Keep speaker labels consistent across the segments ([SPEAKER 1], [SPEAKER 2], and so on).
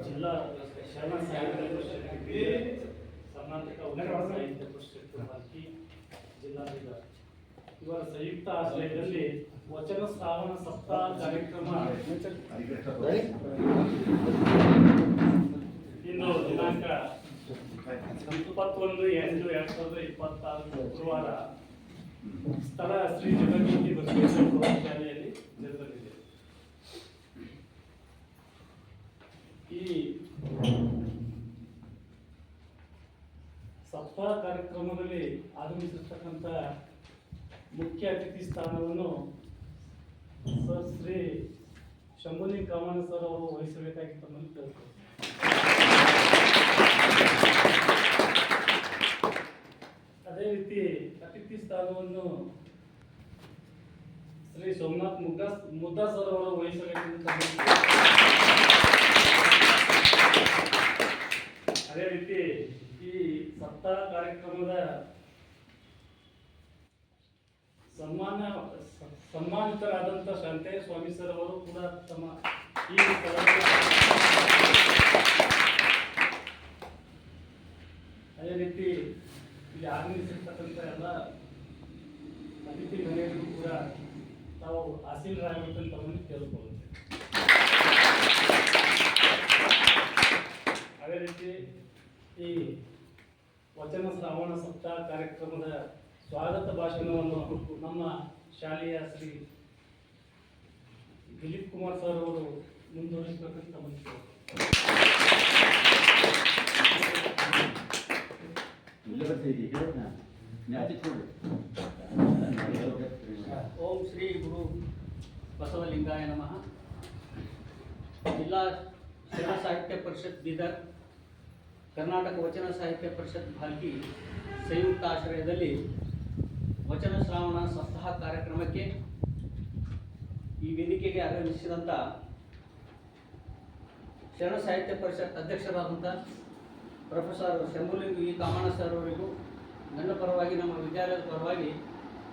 [SPEAKER 1] ಜಿಲ್ಲಾ ಶರಣ ಸಾಹಿತ್ಯ ಪರಿಷತ್ ಕರ್ನಾಟಕ ಉನ್ನತ ಸಾಹಿತ್ಯ ಪರಿಷತ್ ಬಾಲ್ಕಿ ಜಿಲ್ಲಾಧಿಕಾರಿ ಇವರ ಸಂಯುಕ್ತ ಆಶ್ರಯದಲ್ಲಿ ವಚನ ಶ್ರಾವಣ ಸಪ್ತಾಹ ಕಾರ್ಯಕ್ರಮ ಇಂದು ದಿನಾಂಕ 21/8/2026 ಶುಕ್ರವಾರ ಸ್ಥಳ ಶ್ರೀ ಜಗಜ್ಯೋತಿ ಬಸವೇಶ್ವರ ಪ್ರೌಢಶಾಲೆಯಲ್ಲಿ ಜರುಗಲಿದೆ. ಈ ಸಪ್ತಾಹ ಕಾರ್ಯಕ್ರಮದಲ್ಲಿ ಆಗಮಿಸಿರ್ತಕ್ಕಂಥ ಮುಖ್ಯ ಅತಿಥಿ ಸ್ಥಾನವನ್ನು ಸರ್ ಶ್ರೀ ಶಂಭುಲಿಂಗ ಕಾಮಣ್ಣ ಸರ್ ಅವರು ವಹಿಸಬೇಕಾಗಿ ತಮ್ಮನ್ನು ಕೇಳ್ತಾರೆ. ಅದೇ ರೀತಿ ಅತಿಥಿ ಸ್ಥಾನವನ್ನು ಶ್ರೀ ಸೋಮನಾಥ್ ಮುದ್ದಾ ಸರ್ ಅವರು ವಹಿಸಬೇಕೆಂದು ಅದೇ ರೀತಿ ಈ ಸಪ್ತಾಹ ಕಾರ್ಯಕ್ರಮದ ಸನ್ಮಾನಿತರಾದಂಥ ಶಾಂತಯ್ಯ ಸ್ವಾಮಿ ಸರ್ ಅವರು ಕೂಡ ತಮ್ಮ ಈ ಅದೇ ರೀತಿ ಇಲ್ಲಿ ಆಗಮಿಸಿರ್ತಕ್ಕಂಥ ಎಲ್ಲ ಅತಿಥಿ ಗಣ್ಯರಿಗೂ ಕೂಡ ತಾವು ಆಸೀನರಾಗಬೇಕಂತ ತಮ್ಮನ್ನು ಕೇಳಿಕೊಳ್ಳುತ್ತೇವೆ. ಅದೇ ರೀತಿ ಈ ವಚನ ಶ್ರಾವಣ ಸಪ್ತಾಹ ಕಾರ್ಯಕ್ರಮದ ಸ್ವಾಗತ ಭಾಷಣವನ್ನು ನಮ್ಮ ಶಾಲೆಯ ಶ್ರೀ ದಿಲೀಪ್ ಕುಮಾರ್ ಸರ್ ಅವರು ಮುಂದುವರಿಸಬೇಕಂತ ತಮ್ಮನ್ನು
[SPEAKER 2] ಓಂ ಶ್ರೀ ಗುರು ಬಸವಲಿಂಗಾಯ ನಮಃ. ಜಿಲ್ಲಾ ಶರಣ ಸಾಹಿತ್ಯ ಪರಿಷತ್ ಬೀದರ್, ಕರ್ನಾಟಕ ವಚನ ಸಾಹಿತ್ಯ ಪರಿಷತ್ ಬಾಲ್ಕಿ ಸಂಯುಕ್ತ ಆಶ್ರಯದಲ್ಲಿ ವಚನ ಶ್ರಾವಣ ಸಪ್ತಾಹ ಕಾರ್ಯಕ್ರಮಕ್ಕೆ ಈ ವೇದಿಕೆಗೆ ಆಗಮಿಸಿದಂಥ ಶರಣ ಸಾಹಿತ್ಯ ಪರಿಷತ್ ಅಧ್ಯಕ್ಷರಾದಂಥ ಪ್ರೊಫೆಸರ್ ಶಂಭುಲಿಂಗ ಕಾಮಣ್ಣ ಸರ್ ಅವರಿಗೂ ನನ್ನ ಪರವಾಗಿ, ನಮ್ಮ ವಿದ್ಯಾಲಯದ ಪರವಾಗಿ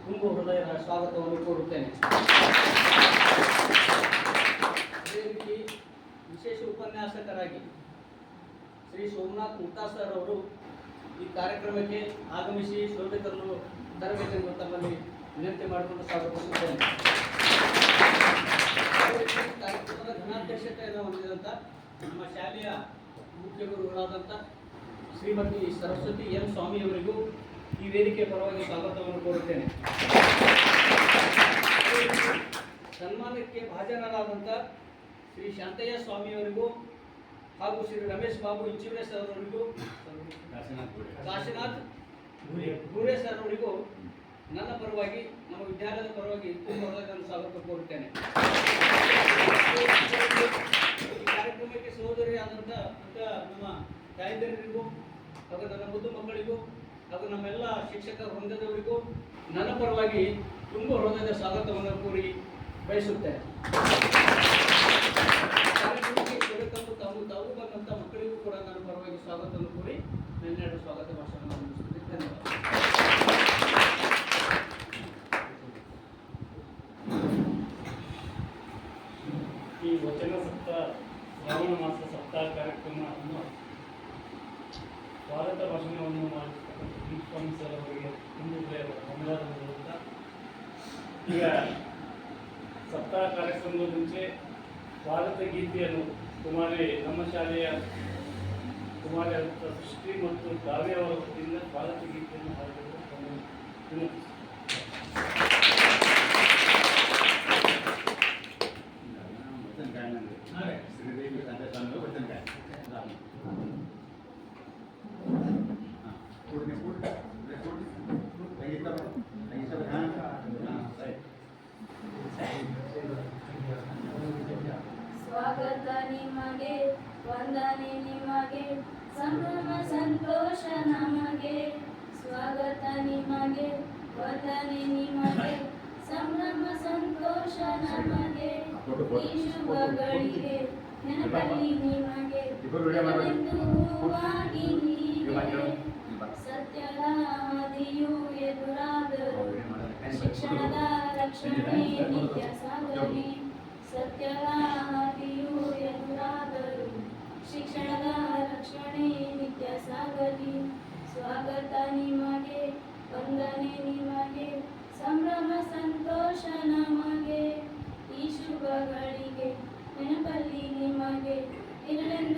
[SPEAKER 2] ತುಂಬು ಹೃದಯದ ಸ್ವಾಗತವನ್ನು ಕೋರುತ್ತೇನೆ. ಅದೇ ರೀತಿ ವಿಶೇಷ ಉಪನ್ಯಾಸಕರಾಗಿ ಶ್ರೀ ಸೋಮನಾಥ್ ಮುದ್ದಾ ಸರ್ ಅವರು ಈ ಕಾರ್ಯಕ್ರಮಕ್ಕೆ ಆಗಮಿಸಿ ಶೋಭಿತರನ್ನು ತರಬೇಕೆಂದು ತಮ್ಮಲ್ಲಿ ವಿನಂತಿ ಮಾಡಿಕೊಂಡು ಸ್ವಾಗತಿಸುತ್ತೇನೆ. ಕಾರ್ಯಕ್ರಮದ ಘನಾಧ್ಯಕ್ಷತೆಯನ್ನು ಹೊಂದಿದಂಥ ನಮ್ಮ ಶಾಲೆಯ ಮುಖ್ಯ ಗುರುಗಳಾದಂಥ ಶ್ರೀಮತಿ ಸರಸ್ವತಿ ಎಂ ಸ್ವಾಮಿಯವರಿಗೂ ಈ ವೇದಿಕೆ ಪರವಾಗಿ ಸ್ವಾಗತವನ್ನು ಕೋರುತ್ತೇನೆ. ಸನ್ಮಾನಕ್ಕೆ ಭಾಜನರಾದಂಥ ಶ್ರೀ ಶಾಂತಯ್ಯ ಸ್ವಾಮಿಯವರಿಗೂ ಹಾಗೂ ಶ್ರೀ ರಮೇಶ್ ಬಾಬು ಇಂಚೂರೆ ಸರ್ ಅವರಿಗೂ, ಕಾಶಿನಾಥ್ ಗೂರೆ ಸರ್ ಅವರಿಗೂ ನನ್ನ ಪರವಾಗಿ, ನಮ್ಮ ವಿದ್ಯಾಲಯದ ಪರವಾಗಿ ತುಂಬ ಸ್ವಾಗತ ಕೋರುತ್ತೇನೆ. ಈ ಕಾರ್ಯಕ್ರಮಕ್ಕೆ ಸಹೋದರಿಯಾದಂಥ ನಮ್ಮ ತಾಯಂದಿರಿಗೂ ಹಾಗೂ ನನ್ನ ಮುದ್ದು ಮಕ್ಕಳಿಗೂ ಹಾಗೂ ನಮ್ಮೆಲ್ಲ ಶಿಕ್ಷಕ ವೃಂದದವರಿಗೂ ನನ್ನ ಪರವಾಗಿ ತುಂಬ ಹೃದಯದ ಸ್ವಾಗತವನ್ನು ಕೋರಿ ಬಯಸುತ್ತೇನೆ. ಕಾರ್ಯಕ್ರಮಕ್ಕೆ ಕೊಡಕಂದು ತಾವು ಬಂದಂಥ ಮಕ್ಕಳಿಗೂ ಕೂಡ ನನ್ನ ಪರವಾಗಿ ಸ್ವಾಗತವನ್ನು ಕೋರಿ ನನ್ನೆರಡು ಸ್ವಾಗತ ಭಾಷಣವನ್ನು ಮುಗಿಸುತ್ತೇನೆ. ಧನ್ಯವಾದ.
[SPEAKER 1] ಈ ವಚನ ಸಪ್ತಾಹ ಶ್ರಾವಣ ಮಾಸ ಸಪ್ತಾಹ ಕಾರ್ಯಕ್ರಮವನ್ನು ಸ್ವಾಗತ ಭಾಷಣವನ್ನು ಮಾಡಿರ್ತಕ್ಕಂಥ ದಿಲೀಪ್ ಸ್ವಾಮಿ ಸರ್ ಅವರಿಗೆ ತುಂಬ ಧನ್ಯವಾದಗಳು. ಈಗ ಸಪ್ತಾಹ ಕಾರ್ಯಕ್ರಮದ ಮುಂಚೆ ಸ್ವಾಗತ ಗೀತೆಯನ್ನು ನಮ್ಮ ಶಾಲೆಯ ಕುಮಾರಿ ಸೃಷ್ಟಿ ಮತ್ತು ಕಾವ್ಯ ಅವರ ವತಿಯಿಂದ ಸ್ವಾಗತ ಗೀತೆಯನ್ನು ಹಾಡಬೇಕು ವಿನಂತಿಸುತ್ತೇನೆ.
[SPEAKER 3] ಸ್ವಾಗತ ನಿಮಗೆ, ವಂದನೆ ನಿಮಗೆ, ಸಂಭ್ರಮ ಸಂತೋಷ ನಮಗೆ. ಸ್ವಾಗತ ನಿಮಗೆ, ವಂದನೆ ನಿಮಗೆ, ಸಂಭ್ರಮ ಸಂತೋಷ ನಮಗೆ. ಈ ಶುಭಗಳಿಗೆ ನೆನಪಲ್ಲಿ ನಿಮಗೆ ನೆನೆದು ಹೂವಾಗಿ ನೀವೇ. ಸತ್ಯದ ಹಾದಿಯು ಎದುರಾದರೂ ಶಿಕ್ಷಣದ ರಕ್ಷಣೆ ನಿತ್ಯ ಸಾಗಲಿ. ಸತ್ಯದ ಹಾದಿಯು ಎದುರಾದರೂ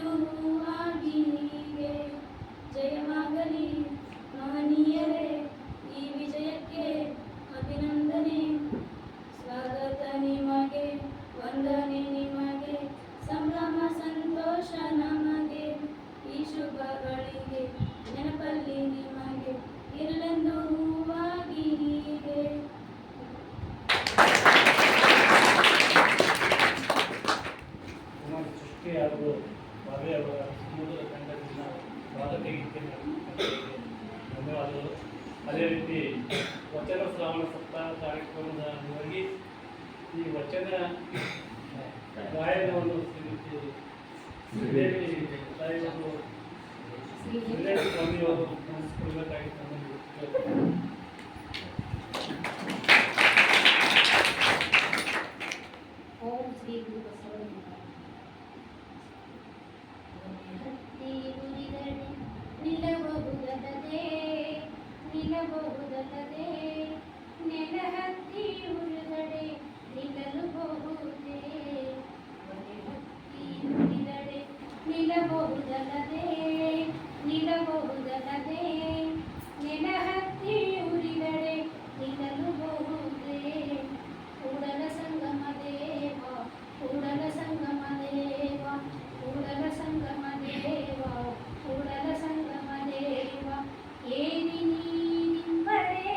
[SPEAKER 3] ಇರಲೆಂದು ಹೂವಾಗಿ ಹೀಗೆ ಜಯವಾಗಲಿ ಮಹನೀಯರೇ ಈ ವಿಜಯಕ್ಕೆ ಅಭಿನಂದನೆ. ಸ್ವಾಗತ ನಿಮಗೆ, ವಂದನೆ ನಿಮಗೆ, ಸಂಭ್ರಮ ಸಂತೋಷ ನಮಗೆ. ಈ ಶುಭಗಳಿಗೆ ನೆನಪಲ್ಲಿ ನಿಮಗೆ ಇರಲೆಂದು ಹೂವಾಗಿ ಹೀಗೆ.
[SPEAKER 1] ಕುಮಾರ್ ಸೃಷ್ಟಿ ಹಾಗೂ ಬಾಬೆ ಅವರ ಸುಮಧುರ ತಂಡದಿಂದ ವಾದತೆಗೆ ಧನ್ಯವಾದಗಳು. ಅದೇ ರೀತಿ ವಚನ ಶ್ರಾವಣ ಸಪ್ತಾಹ ಕಾರ್ಯಕ್ರಮದ ಅಂಗವಾಗಿ ಈ ವಚನ ಗಾಯನವನ್ನು ಶ್ರೀಮತಿ ಶ್ರೀದೇವಿ ತಾಯಿಯವರು ಶ್ರೀದೇವಿ ಸ್ವಾಮಿಯವರು ನಡೆಸಿಕೊಡಬೇಕಾಗಿತ್ತು ನಮಗೆ ಕೇಳ್ತಾರೆ.
[SPEAKER 3] ಓಂ ಶ್ರೀ ಗುರು ಬಸವಲಿಂಗಾಯ. ಹತ್ತಿ ಉರಿದಡೆ ನಿಲ್ಲಬಹುದಲ್ಲದೆ ನಿಲ್ಲಬಹುದಲ್ಲದೆ, ನೆಲ ಹತ್ತಿ ಉರಿದಡೆ ನಿಲ್ಲಲು ಬಹುದೇ. ಹೊರೆ ಹತ್ತಿ ಉರಿದಡೆ ನಿಲ್ಲಬಹುದಲ್ಲದೆ ನಿಲ್ಲಬಹುದಲ್ಲದೆ, ನೆಲ ಹತ್ತಿ ಉರಿದಡೆ ನಿಲ್ಲಲು ಬಹುದೇ. ಕೂಡಲ ಸಂಗಮ ದೇವ, ಕೂಡಲ ಸಂಗಮ ದೇವ, ಕೂಡಲ ಸಂಗಮ ದೇವ, ಕೂಡಲ ಸಂಗಮ ದೇವ. ಏರಿ ನೀರಿಂಬಡೆ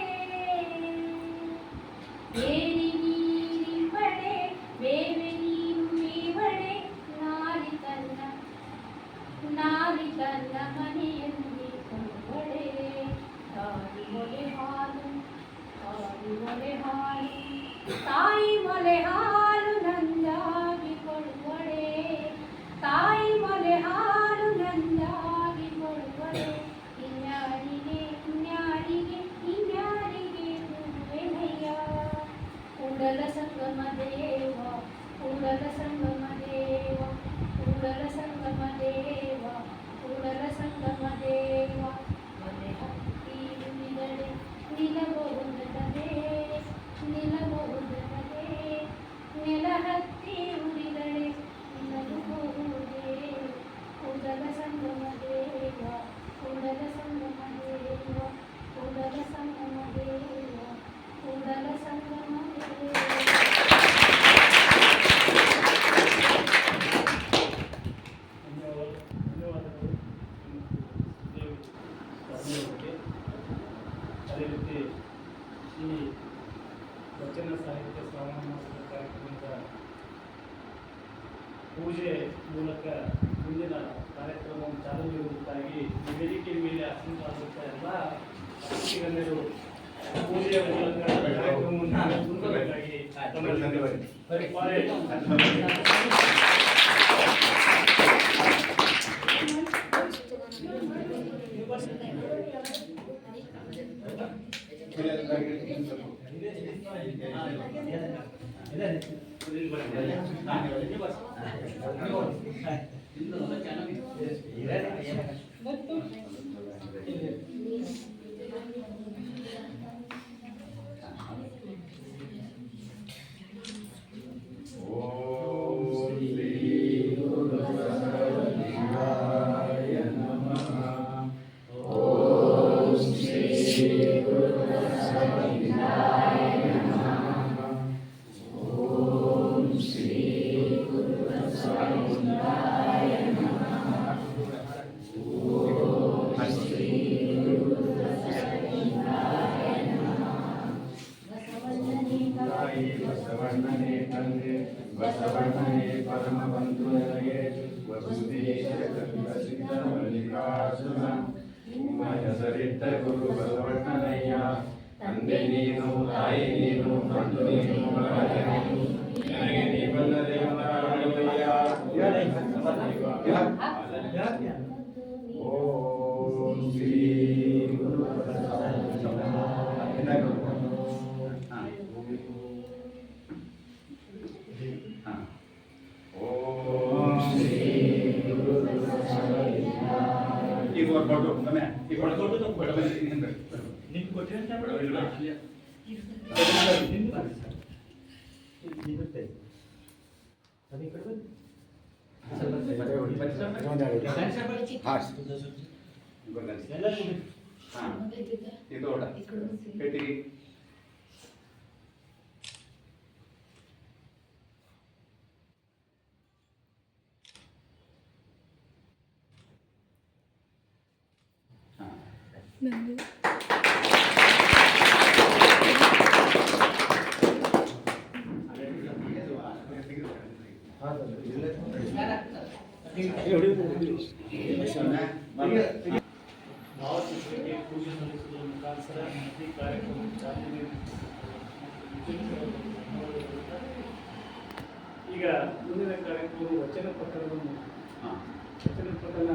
[SPEAKER 3] ಏರಿ ನೀರಿಂಬಡೆ, ಬೇವೆ ನೀನು ಮೇವಡೆ. ನಾರಿ ತನ್ನ ಮನೆಯಲ್ಲಿ ಕೊಡುವಡೆ. ತಾಯಿ ಮೊಲೆ ಹಾಲು, ತಾಯಿ ಮೊಲೆ ಹಾಲು, ತಾಯಿ ಮೊಲೆ ಹಾಲು ನಂದಾಗಿ ಕೊಡುವಡೆ. ತಾಯಿ ಮೊಲೆ ಹಾಲು ನಂದಾಗಿ ಕೊಡುವಡೆ. ಇನ್ಯಾರಿಗೆ ಇನ್ಯಾರಿಗೆ ಇನ್ಯಾರಿಗೆ ಕೊಡುವೆನಯ್ಯ. ಕೂಡಲ ಸಂಗಮ ದೇವ, ಕೂಡಲ ಸಂಗಮ ದೇವ, ಕೂಡಲ ಸಂಗಮ ದೇವ, ಕೂಡಲ ಸಂಗಮ ದೇವ. ಮನೆ ಹತ್ತಿ ಉಳಿದಡೆ ನಿಲ್ಲಬಹುದಲ್ಲದೆ ನಿಲ್ಲಬಹುದಲ್ಲದೆ, ನೆಲ ಹತ್ತಿ ಉರಿದಡೆ ನಿಲ್ಲಬಹುದೇ. ಕೂಡಲ ಸಂಗಮ ದೇವ, ಕೂಡಲ ಸಂಗಮ ದೇವ, ಕೂಡಲ ಸಂಗಮ ದೇವ, ಕೂಡಲ ಸಂಗಮ ದೇವ.
[SPEAKER 1] ಧನ್ಯವಾದಗಳು ಶ್ರೀದೇವಿ ಸ್ವಾಮಿಯವರಿಗೆ. ಅದೇ ರೀತಿ ಈ ವಚನ ಸಾಹಿತ್ಯ ಶ್ರಾವಣ ಮಾಸದ ಕಾರ್ಯಕ್ರಮದ ಪೂಜೆ ಮೂಲಕ ಮುಂದಿನ ಕಾರ್ಯಕ್ರಮವನ್ನು ಚಾಲನೆಗೊಳ್ಳುವುದಾಗಿ ಈ ವೇದಿಕೆ ಮೇಲೆ ಆಸೀನರಾದಂಥ ಎಲ್ಲ ಅತಿಥಿಗಣ್ಯರು ಪೂಜೆಯ ಮೂಲಕ ಕಾರ್ಯಕ್ರಮವನ್ನು ಮುಂದುವರೆದಾಗಿ ಪರಿಪಾಲನೆ
[SPEAKER 4] ಬಸವಣ್ಣನೇ ಪರಮ ಬಂಧು ನನಗೆ ವಸುದೇಶ ಕಪಿಲ ಮಲ್ಲಿಕಾರ್ಜುನ ನಿಮ್ಮ ಹೆಸರಿಟ್ಟ ಗುರು ಬಸವಣ್ಣನಯ್ಯ. ತಂದೆ ನೀನು, ತಾಯಿ ನೀನು, ಬಂಧು ನೀನು, ಬಳಗ ನೀನು, ನನಗೆ ನೀವಲ್ಲದೆ ಮರಾಳಯ್ಯ. ಓಂ ಶ್ರೀ ಗುರು
[SPEAKER 5] ಸ್ವಲ್ಪ
[SPEAKER 4] ಇದು ಓಡ ಪೆಟ್ಟಿಗೆ
[SPEAKER 1] ಭಾವಚಿತ್ರಕ್ಕೆ ಪೂಜೆ ಸಲ್ಲಿಸುವುದರ ಮುಖಾಂತರ ಈ ಕಾರ್ಯಕ್ರಮಕ್ಕೆ ಚಾಲನೆ ನೀಡುತ್ತಿದ್ದಾರೆ. ಈಗ ಮುಂದಿನ ಕಾರ್ಯಕ್ರಮ ವಚನ ಪ್ರಕರಣವನ್ನು ವಚನ ಪ್ರಕರಣ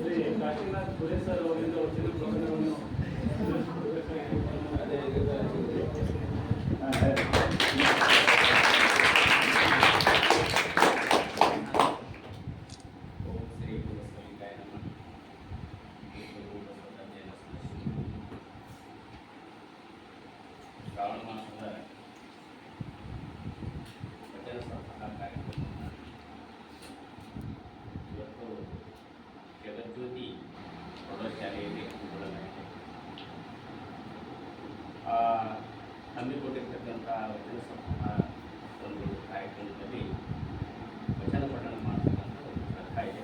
[SPEAKER 1] ಶ್ರೀ ಕಾಶಿನಾಥ್ ಪುರೇ ಸರ್ ಅವರಿಂದ ವಚನ ಪ್ರಕರಣವನ್ನು
[SPEAKER 5] ಶ್ರಾವಣ ಮಾಸದ ವಚನ ಸಪ್ತಾಹ ಕಾರ್ಯಕ್ರಮವನ್ನು ಇವತ್ತು ಜಗಜ್ಯೋತಿ ಪ್ರೌಢಶಾಲೆಯಲ್ಲಿ ಹಮ್ಮಿಕೊಳ್ಳಲಾಗಿದೆ. ಹಮ್ಮಿಕೊಂಡಿರ್ತಕ್ಕಂಥ ವಚನ ಸಪ್ತಾಹ ಒಂದು ಕಾರ್ಯಕ್ರಮದಲ್ಲಿ ವಚನ ಪಠಣ ಮಾಡತಕ್ಕಂಥ ಒಂದು ಶ್ರದ್ಧಾ ಇದೆ.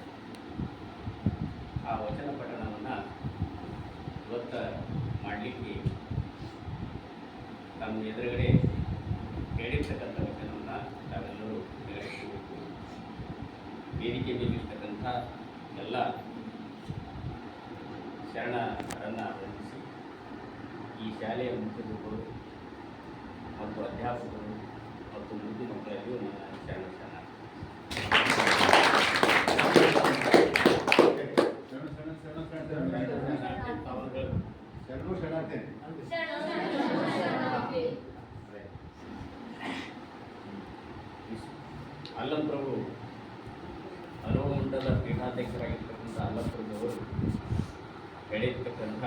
[SPEAKER 5] ಆ ವಚನ ಪಠಣವನ್ನು ಇವತ್ತು ಮಾಡಲಿಕ್ಕೆ ನಮ್ಮ ಎದುರುಗಡೆ ಹೇಳಿರ್ತಕ್ಕಂಥ ವಚನವನ್ನು ನಾವೆಲ್ಲರೂ ನೆರವೇರಿಸಬೇಕು. ವೇದಿಕೆ ಮೇಲಿರ್ತಕ್ಕಂಥ ಎಲ್ಲ ಶರಣರನ್ನು ವಂದಿಸಿ ಈ ಶಾಲೆಯ ಮುಖ್ಯಸ್ಥರು ಮತ್ತು ಅಧ್ಯಾಪಕರು ಮತ್ತು ಮುದ್ದು ಮಕ್ಕಳಲ್ಲಿಯೂ ನನ್ನ ಶರಣ ಅಲ್ಲಂ ಪ್ರಭು ಅನುಮಂಡಲ ಪೀಠಾಧ್ಯಕ್ಷರಾಗಿರ್ತಕ್ಕಂಥ ಅಲ್ಲಂ ಪ್ರಭು ಅವರು ಹೇಳಿರ್ತಕ್ಕಂಥ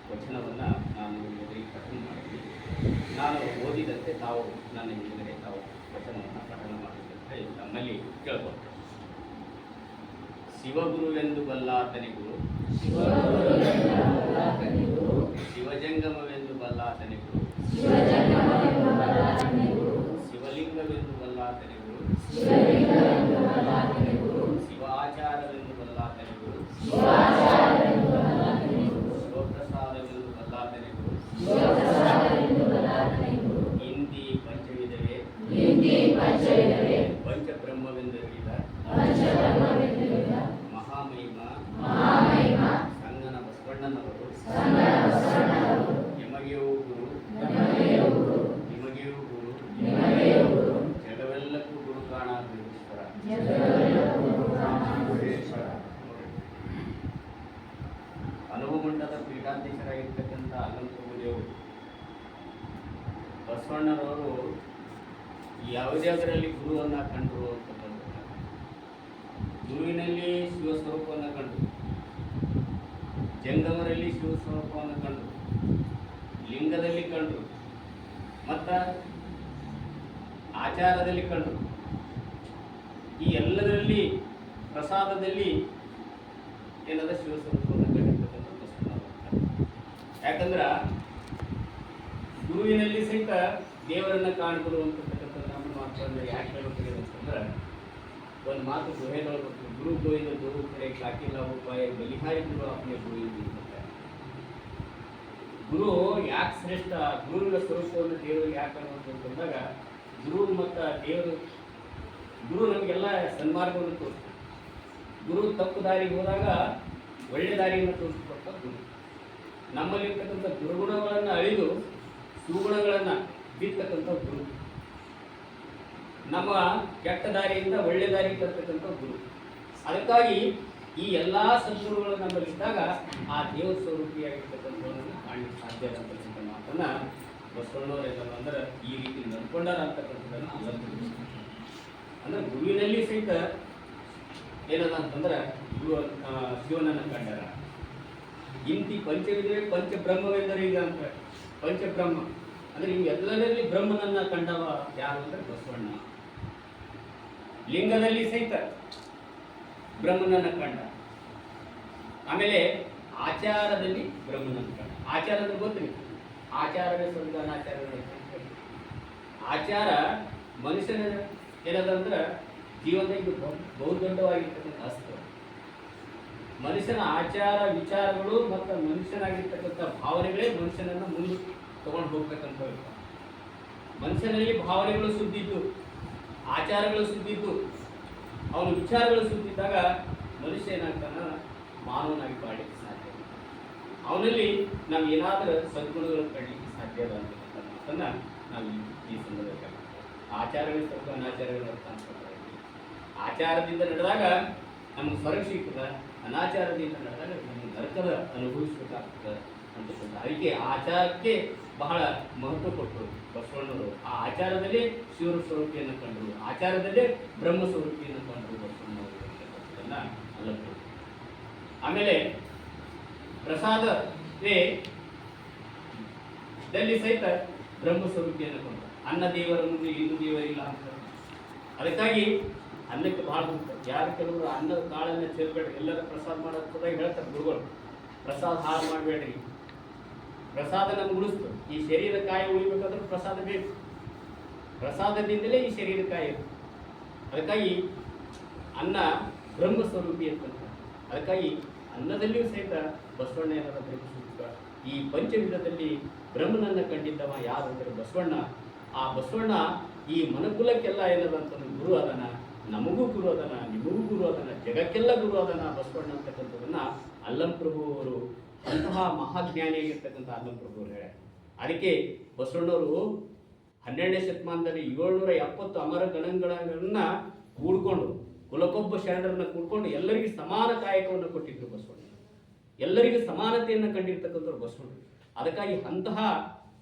[SPEAKER 5] ವಚನವನ್ನು ನಾನು ಎದುರಿಗೆ ಪಠಣ ಮಾಡಿದ್ದೀನಿ. ನಾನು ಓದಿದಂತೆ ತಾವು ನನ್ನ ಎದುರಿಗೆ ತಾವು ವಚನವನ್ನು ಪಠಣ ಮಾಡಿದಂತೆ ನಮ್ಮಲ್ಲಿ ಕೇಳ್ಕೊಳ್ತೇವೆ. ಶಿವಗುರುವೆಂದು ಬಲ್ಲಾತನಿಗೂ ಶಿವಜಂಗಮವೆಂದು ಬಲ್ಲಾತನಿಗೂ ಶಿವಲಿಂಗವೆಂದು ಬಲ್ಲಾತನಿಗೂ ಶಿವಾಚಾರವೆಂದು ಬಲ್ಲಾತನಿಗೂ ಶಿವಪ್ರಸಾದವೆಂದು ಬಲ್ಲಾತನಿಗೂ ಇಂದಿ ಪಂಚವಿಧವೇ ಪಂಚಬ್ರಹ್ಮವೆಂದರಿದ ಮಹಾಮಹಿಮ ಸಂಗನ ಬಸವಣ್ಣನವರು ನಿಮಗೆಯೂ ಗುರು ನಿಮಗೆಯೂ ಗುರು ಜಗವೆಲ್ಲಕ್ಕೂ ಗುರು ಕಾಣಾಗುತ್ತೇಶ್ವರ. ಅನುಭಮಂಡಲದ ಪೀಠಾಧ್ಯಕ್ಷರಾಗಿರ್ತಕ್ಕಂಥ ಅಲ್ಲಂಪ್ರಭುದೇವರು ಬಸವಣ್ಣನವರು ಯಾವುದ್ಯಾವುದರಲ್ಲಿ ಗುರುವನ್ನು ಕಂಡರು ಅಂತಕ್ಕಂಥ ಗುರುವಿನಲ್ಲಿ ಶಿವಸ್ವರೂಪವನ್ನು ಕಂಡು, ಜಂಗಮರಲ್ಲಿ ಶಿವಸ್ವರೂಪವನ್ನು ಕಂಡು, ಲಿಂಗದಲ್ಲಿ ಕಂಡು, ಮತ್ತು ಆಚಾರದಲ್ಲಿ ಕಂಡು, ಈ ಎಲ್ಲದರಲ್ಲಿ ಪ್ರಸಾದದಲ್ಲಿ ಏನಾದ ಶಿವಸ್ವರೂಪವನ್ನು ಕಂಡಿರ್ತಕ್ಕಂಥ ಬಸವಣ್ಣನವರು. ಯಾಕಂದ್ರೆ ಗುರುವಿನಲ್ಲಿ ಸಹಿತ ದೇವರನ್ನು ಕಾಣಬಹುದು ಅಂತಕ್ಕಂಥ ನಮ್ಮ ಮಾತನ್ನು ಯಾಕೆ ಹೇಳ್ತೀವಿ ಅಂತಂದ್ರೆ, ಒಂದು ಮಾತು ಗುಹೆಗಳು ಗುರು ಗೋವಿಂದ ಗುರು ಕಡೆ ಕಾಕಿಲ್ಲ ಉಪಾಯ ಬಲಿಹಾರಿ ಗುರು ಅಪ್ಪನೇ ಗೋವಿಂದ ಅಂತ. ಗುರು ಯಾಕೆ ಶ್ರೇಷ್ಠ, ಗುರುವಿನ ಸ್ವರೂಪವನ್ನು ದೇವರು ಯಾಕೆ ಕಾಣುವಂತ ಅಂತಂದಾಗ, ಗುರು ಮತ್ತು ದೇವರು ಗುರು ನಮಗೆಲ್ಲ ಸನ್ಮಾರ್ಗವನ್ನು ತೋರಿಸ್ತಾರೆ. ಗುರು ತಪ್ಪು ದಾರಿಗೆ ಹೋದಾಗ ಒಳ್ಳೆ ದಾರಿಯನ್ನು ತೋರಿಸ್ಕೊಡ್ತ ಗುರು. ನಮ್ಮಲ್ಲಿರ್ತಕ್ಕಂಥ ದುರ್ಗುಣಗಳನ್ನು ಅಳಿದು ಸುಗುಣಗಳನ್ನು ಬಿತ್ತಕ್ಕಂಥ ಗುರು. ನಮ್ಮ ಕೆಟ್ಟ ದಾರಿಯಿಂದ ಒಳ್ಳೆ ದಾರಿಗೆ ತರ್ತಕ್ಕಂಥ ಗುರು. ಅದಕ್ಕಾಗಿ ಈ ಎಲ್ಲ ಸದ್ಗುರುಗಳು ನಮ್ಮಲ್ಲಿದ್ದಾಗ ಆ ದೇವ ಸ್ವರೂಪಿಯಾಗಿರ್ತಕ್ಕಂಥವನ್ನ ಕಾಣಲಿಕ್ಕೆ ಸಾಧ್ಯ ಅಂತಕ್ಕಂಥ ಮಾತನ್ನು ಬಸವಣ್ಣವರೆಲ್ಲ ಅಂದ್ರೆ ಈ ರೀತಿ ನಡ್ಕೊಂಡಾರ ಅಂತಕ್ಕಂಥದ್ದನ್ನು ಅಲ್ಲಂತ ಅಂದ್ರೆ ಗುರುವಿನಲ್ಲಿ ಸಹಿತ ಏನದ ಅಂತಂದ್ರೆ ಗುರು ಶಿವನನ್ನು ಕಂಡಾರ. ಇಂತಿ ಪಂಚವಿದೆ ಪಂಚಬ್ರಹ್ಮವೆಂದರೆ ಈಗ ಅಂತ ಪಂಚಬ್ರಹ್ಮ ಅಂದ್ರೆ ಇವೆಲ್ಲರಲ್ಲಿ ಬ್ರಹ್ಮನನ್ನ ಕಂಡವ ಯಾರು ಅಂದ್ರೆ ಬಸವಣ್ಣ. ಲಿಂಗದಲ್ಲಿ ಸಹಿತ ಬ್ರಹ್ಮನನ್ನ ಕಂಡ. ಆಮೇಲೆ ಆಚಾರದಲ್ಲಿ ಬ್ರಹ್ಮನನ್ನ ಕಂಡ. ಆಚಾರದಲ್ಲಿ ಗೊತ್ತಿಲ್ಲ, ಆಚಾರವೇ ಸ್ವರ್ಗ ಅನಾಚಾರವೇ ಆಚಾರ ಮನುಷ್ಯನ ಏನದಂದ್ರೆ ಜೀವನದಲ್ಲಿ ಬಹುದೊಡ್ಡವಾಗಿರ್ತಕ್ಕಂಥ ಅಸ್ತ್ರ. ಮನುಷ್ಯನ ಆಚಾರ ವಿಚಾರಗಳು ಮತ್ತು ಮನುಷ್ಯನಾಗಿರ್ತಕ್ಕಂಥ ಭಾವನೆಗಳೇ ಮನುಷ್ಯನನ್ನು ಮುಂದೆ ತಗೊಂಡು ಹೋಗ್ಬೇಕಂತ ಹೇಳ್ತಾರೆ. ಮನುಷ್ಯನಲ್ಲಿ ಭಾವನೆಗಳು ಸುದ್ದಿದ್ದು, ಆಚಾರಗಳು ಸುದ್ದಿದ್ದು, ಅವನ ವಿಚಾರಗಳು ಸುದ್ದಿದ್ದಾಗ ಮನುಷ್ಯ ಏನಾಗ್ತಾನ ಮಾನವನಾಗಿ ಬಾಳಲಿಕ್ಕೆ ಸಾಧ್ಯ. ಅವನಲ್ಲಿ ನಾವು ಏನಾದರೂ ಸದ್ಗುಣಗಳನ್ನು ಪಡಲಿಕ್ಕೆ ಸಾಧ್ಯ ಅಲ್ಲ ಅಂತಕ್ಕಂಥ ಮಾತನ್ನು ನಾವು ಈ ಸಂದರ್ಭದಲ್ಲಿ ಆಚಾರವೇ ಸ್ವಲ್ಪ ಅನಾಚಾರಗಳು ಅಂತ ಅನ್ಕೊಳ್ತಾ ಇದ್ದೀವಿ. ಆಚಾರದಿಂದ ನಡೆದಾಗ ನಮಗೆ ಸ್ವರ್ಗ ಸಿಗ್ತದೆ, ಅನಾಚಾರದಿಂದ ನಡೆದಾಗ ನಮಗೆ ನರಕದ ಅನುಭವಿಸಬೇಕಾಗ್ತದೆ ಅಂತಕ್ಕಂಥ. ಅದಕ್ಕೆ ಆಚಾರಕ್ಕೆ ಬಹಳ ಮಹತ್ವ ಕೊಟ್ಟರು ಬಸವಣ್ಣವರು. ಆ ಆಚಾರದಲ್ಲೇ ಶಿವರ ಸ್ವರೂಪಿಯನ್ನು ಕಂಡರು, ಆಚಾರದಲ್ಲೇ ಬ್ರಹ್ಮ ಸ್ವರೂಪಿಯನ್ನು ಕಂಡರು ಬಸವಣ್ಣವರು ಅಂತಕ್ಕಂಥದ್ದನ್ನ ಅಲ್ಲದ್ದು. ಆಮೇಲೆ ಪ್ರಸಾದವೇ ದಲ್ಲಿ ಸಹಿತ ಬ್ರಹ್ಮ ಸ್ವರೂಪಿಯನ್ನು ಕಂಡರು. ಅನ್ನ ದೇವರ ಮುಂದೆ ಇನ್ನೂ ದೇವರಿಲ್ಲ ಅಂತ. ಅದಕ್ಕಾಗಿ ಅನ್ನಕ್ಕೆ ಬಹಳ ಯಾರು ಕೆಲವರು ಅನ್ನದ ಕಾಳನ್ನು ಸೇರ್ಬೇಡ್ರಿ, ಎಲ್ಲರೂ ಪ್ರಸಾದ ಮಾಡೋದಾಗ ಹೇಳ್ತಾರೆ ಗುರುಗಳು, ಪ್ರಸಾದ ಹಾಳು ಮಾಡಬೇಡ್ರಿ, ಪ್ರಸಾದ ನಮ್ಗೆ ಉಳಿಸ್ತು. ಈ ಶರೀರ ಕಾಯಿ ಉಳಿಬೇಕಾದ್ರೆ ಪ್ರಸಾದ ಬೇಕು, ಪ್ರಸಾದದಿಂದಲೇ ಈ ಶರೀರ ಕಾಯಿ. ಅದಕ್ಕಾಗಿ ಅನ್ನ ಬ್ರಹ್ಮ ಸ್ವರೂಪಿ ಅಂತಂತ. ಅದಕ್ಕಾಗಿ ಅನ್ನದಲ್ಲಿಯೂ ಸಹಿತ ಬಸವಣ್ಣ ಏನಾದ ಬ್ರಹ್ಮಸೂತ್ರ. ಈ ಪಂಚವಿಧದಲ್ಲಿ ಬ್ರಹ್ಮನನ್ನು ಕಂಡಿದ್ದವ ಯಾರು ಅಂದರೆ ಬಸವಣ್ಣ. ಆ ಬಸವಣ್ಣ ಈ ಮನುಕುಲಕ್ಕೆಲ್ಲ ಏನದಂತಂದ್ರೆ ಗುರು ಅದನ, ನಮಗೂ ಗುರು ಅದನ, ನಿಮಗೂ ಗುರು ಅದನ, ಜಗಕ್ಕೆಲ್ಲ ಗುರು ಅದನ ಬಸವಣ್ಣ ಅಂತಕ್ಕಂಥದನ್ನ ಅಲ್ಲಂಪ್ರಭು ಅವರು ಅಂತಹ ಮಹಾಜ್ಞಾನಿಯಾಗಿರ್ತಕ್ಕಂಥ ಅಲ್ಲಂಪ್ರಭು ಅವರು ಹೇಳ. ಅದಕ್ಕೆ ಬಸವಣ್ಣವರು 12ನೇ ಶತಮಾನದಲ್ಲಿ 770 ಅಮರ ಗಣಗಳನ್ನ ಕೂಡ್ಕೊಂಡು, ಕುಲಕೊಬ್ಬ ಶರಣರನ್ನ ಕೂಡ್ಕೊಂಡು ಎಲ್ಲರಿಗೂ ಸಮಾನ ಕಾಯಕವನ್ನು ಕೊಟ್ಟಿದ್ರು ಬಸವಣ್ಣ. ಎಲ್ಲರಿಗೂ ಸಮಾನತೆಯನ್ನು ಕಂಡಿರ್ತಕ್ಕಂಥವ್ರು ಬಸವಣ್ಣ. ಅದಕ್ಕಾಗಿ ಅಂತಹ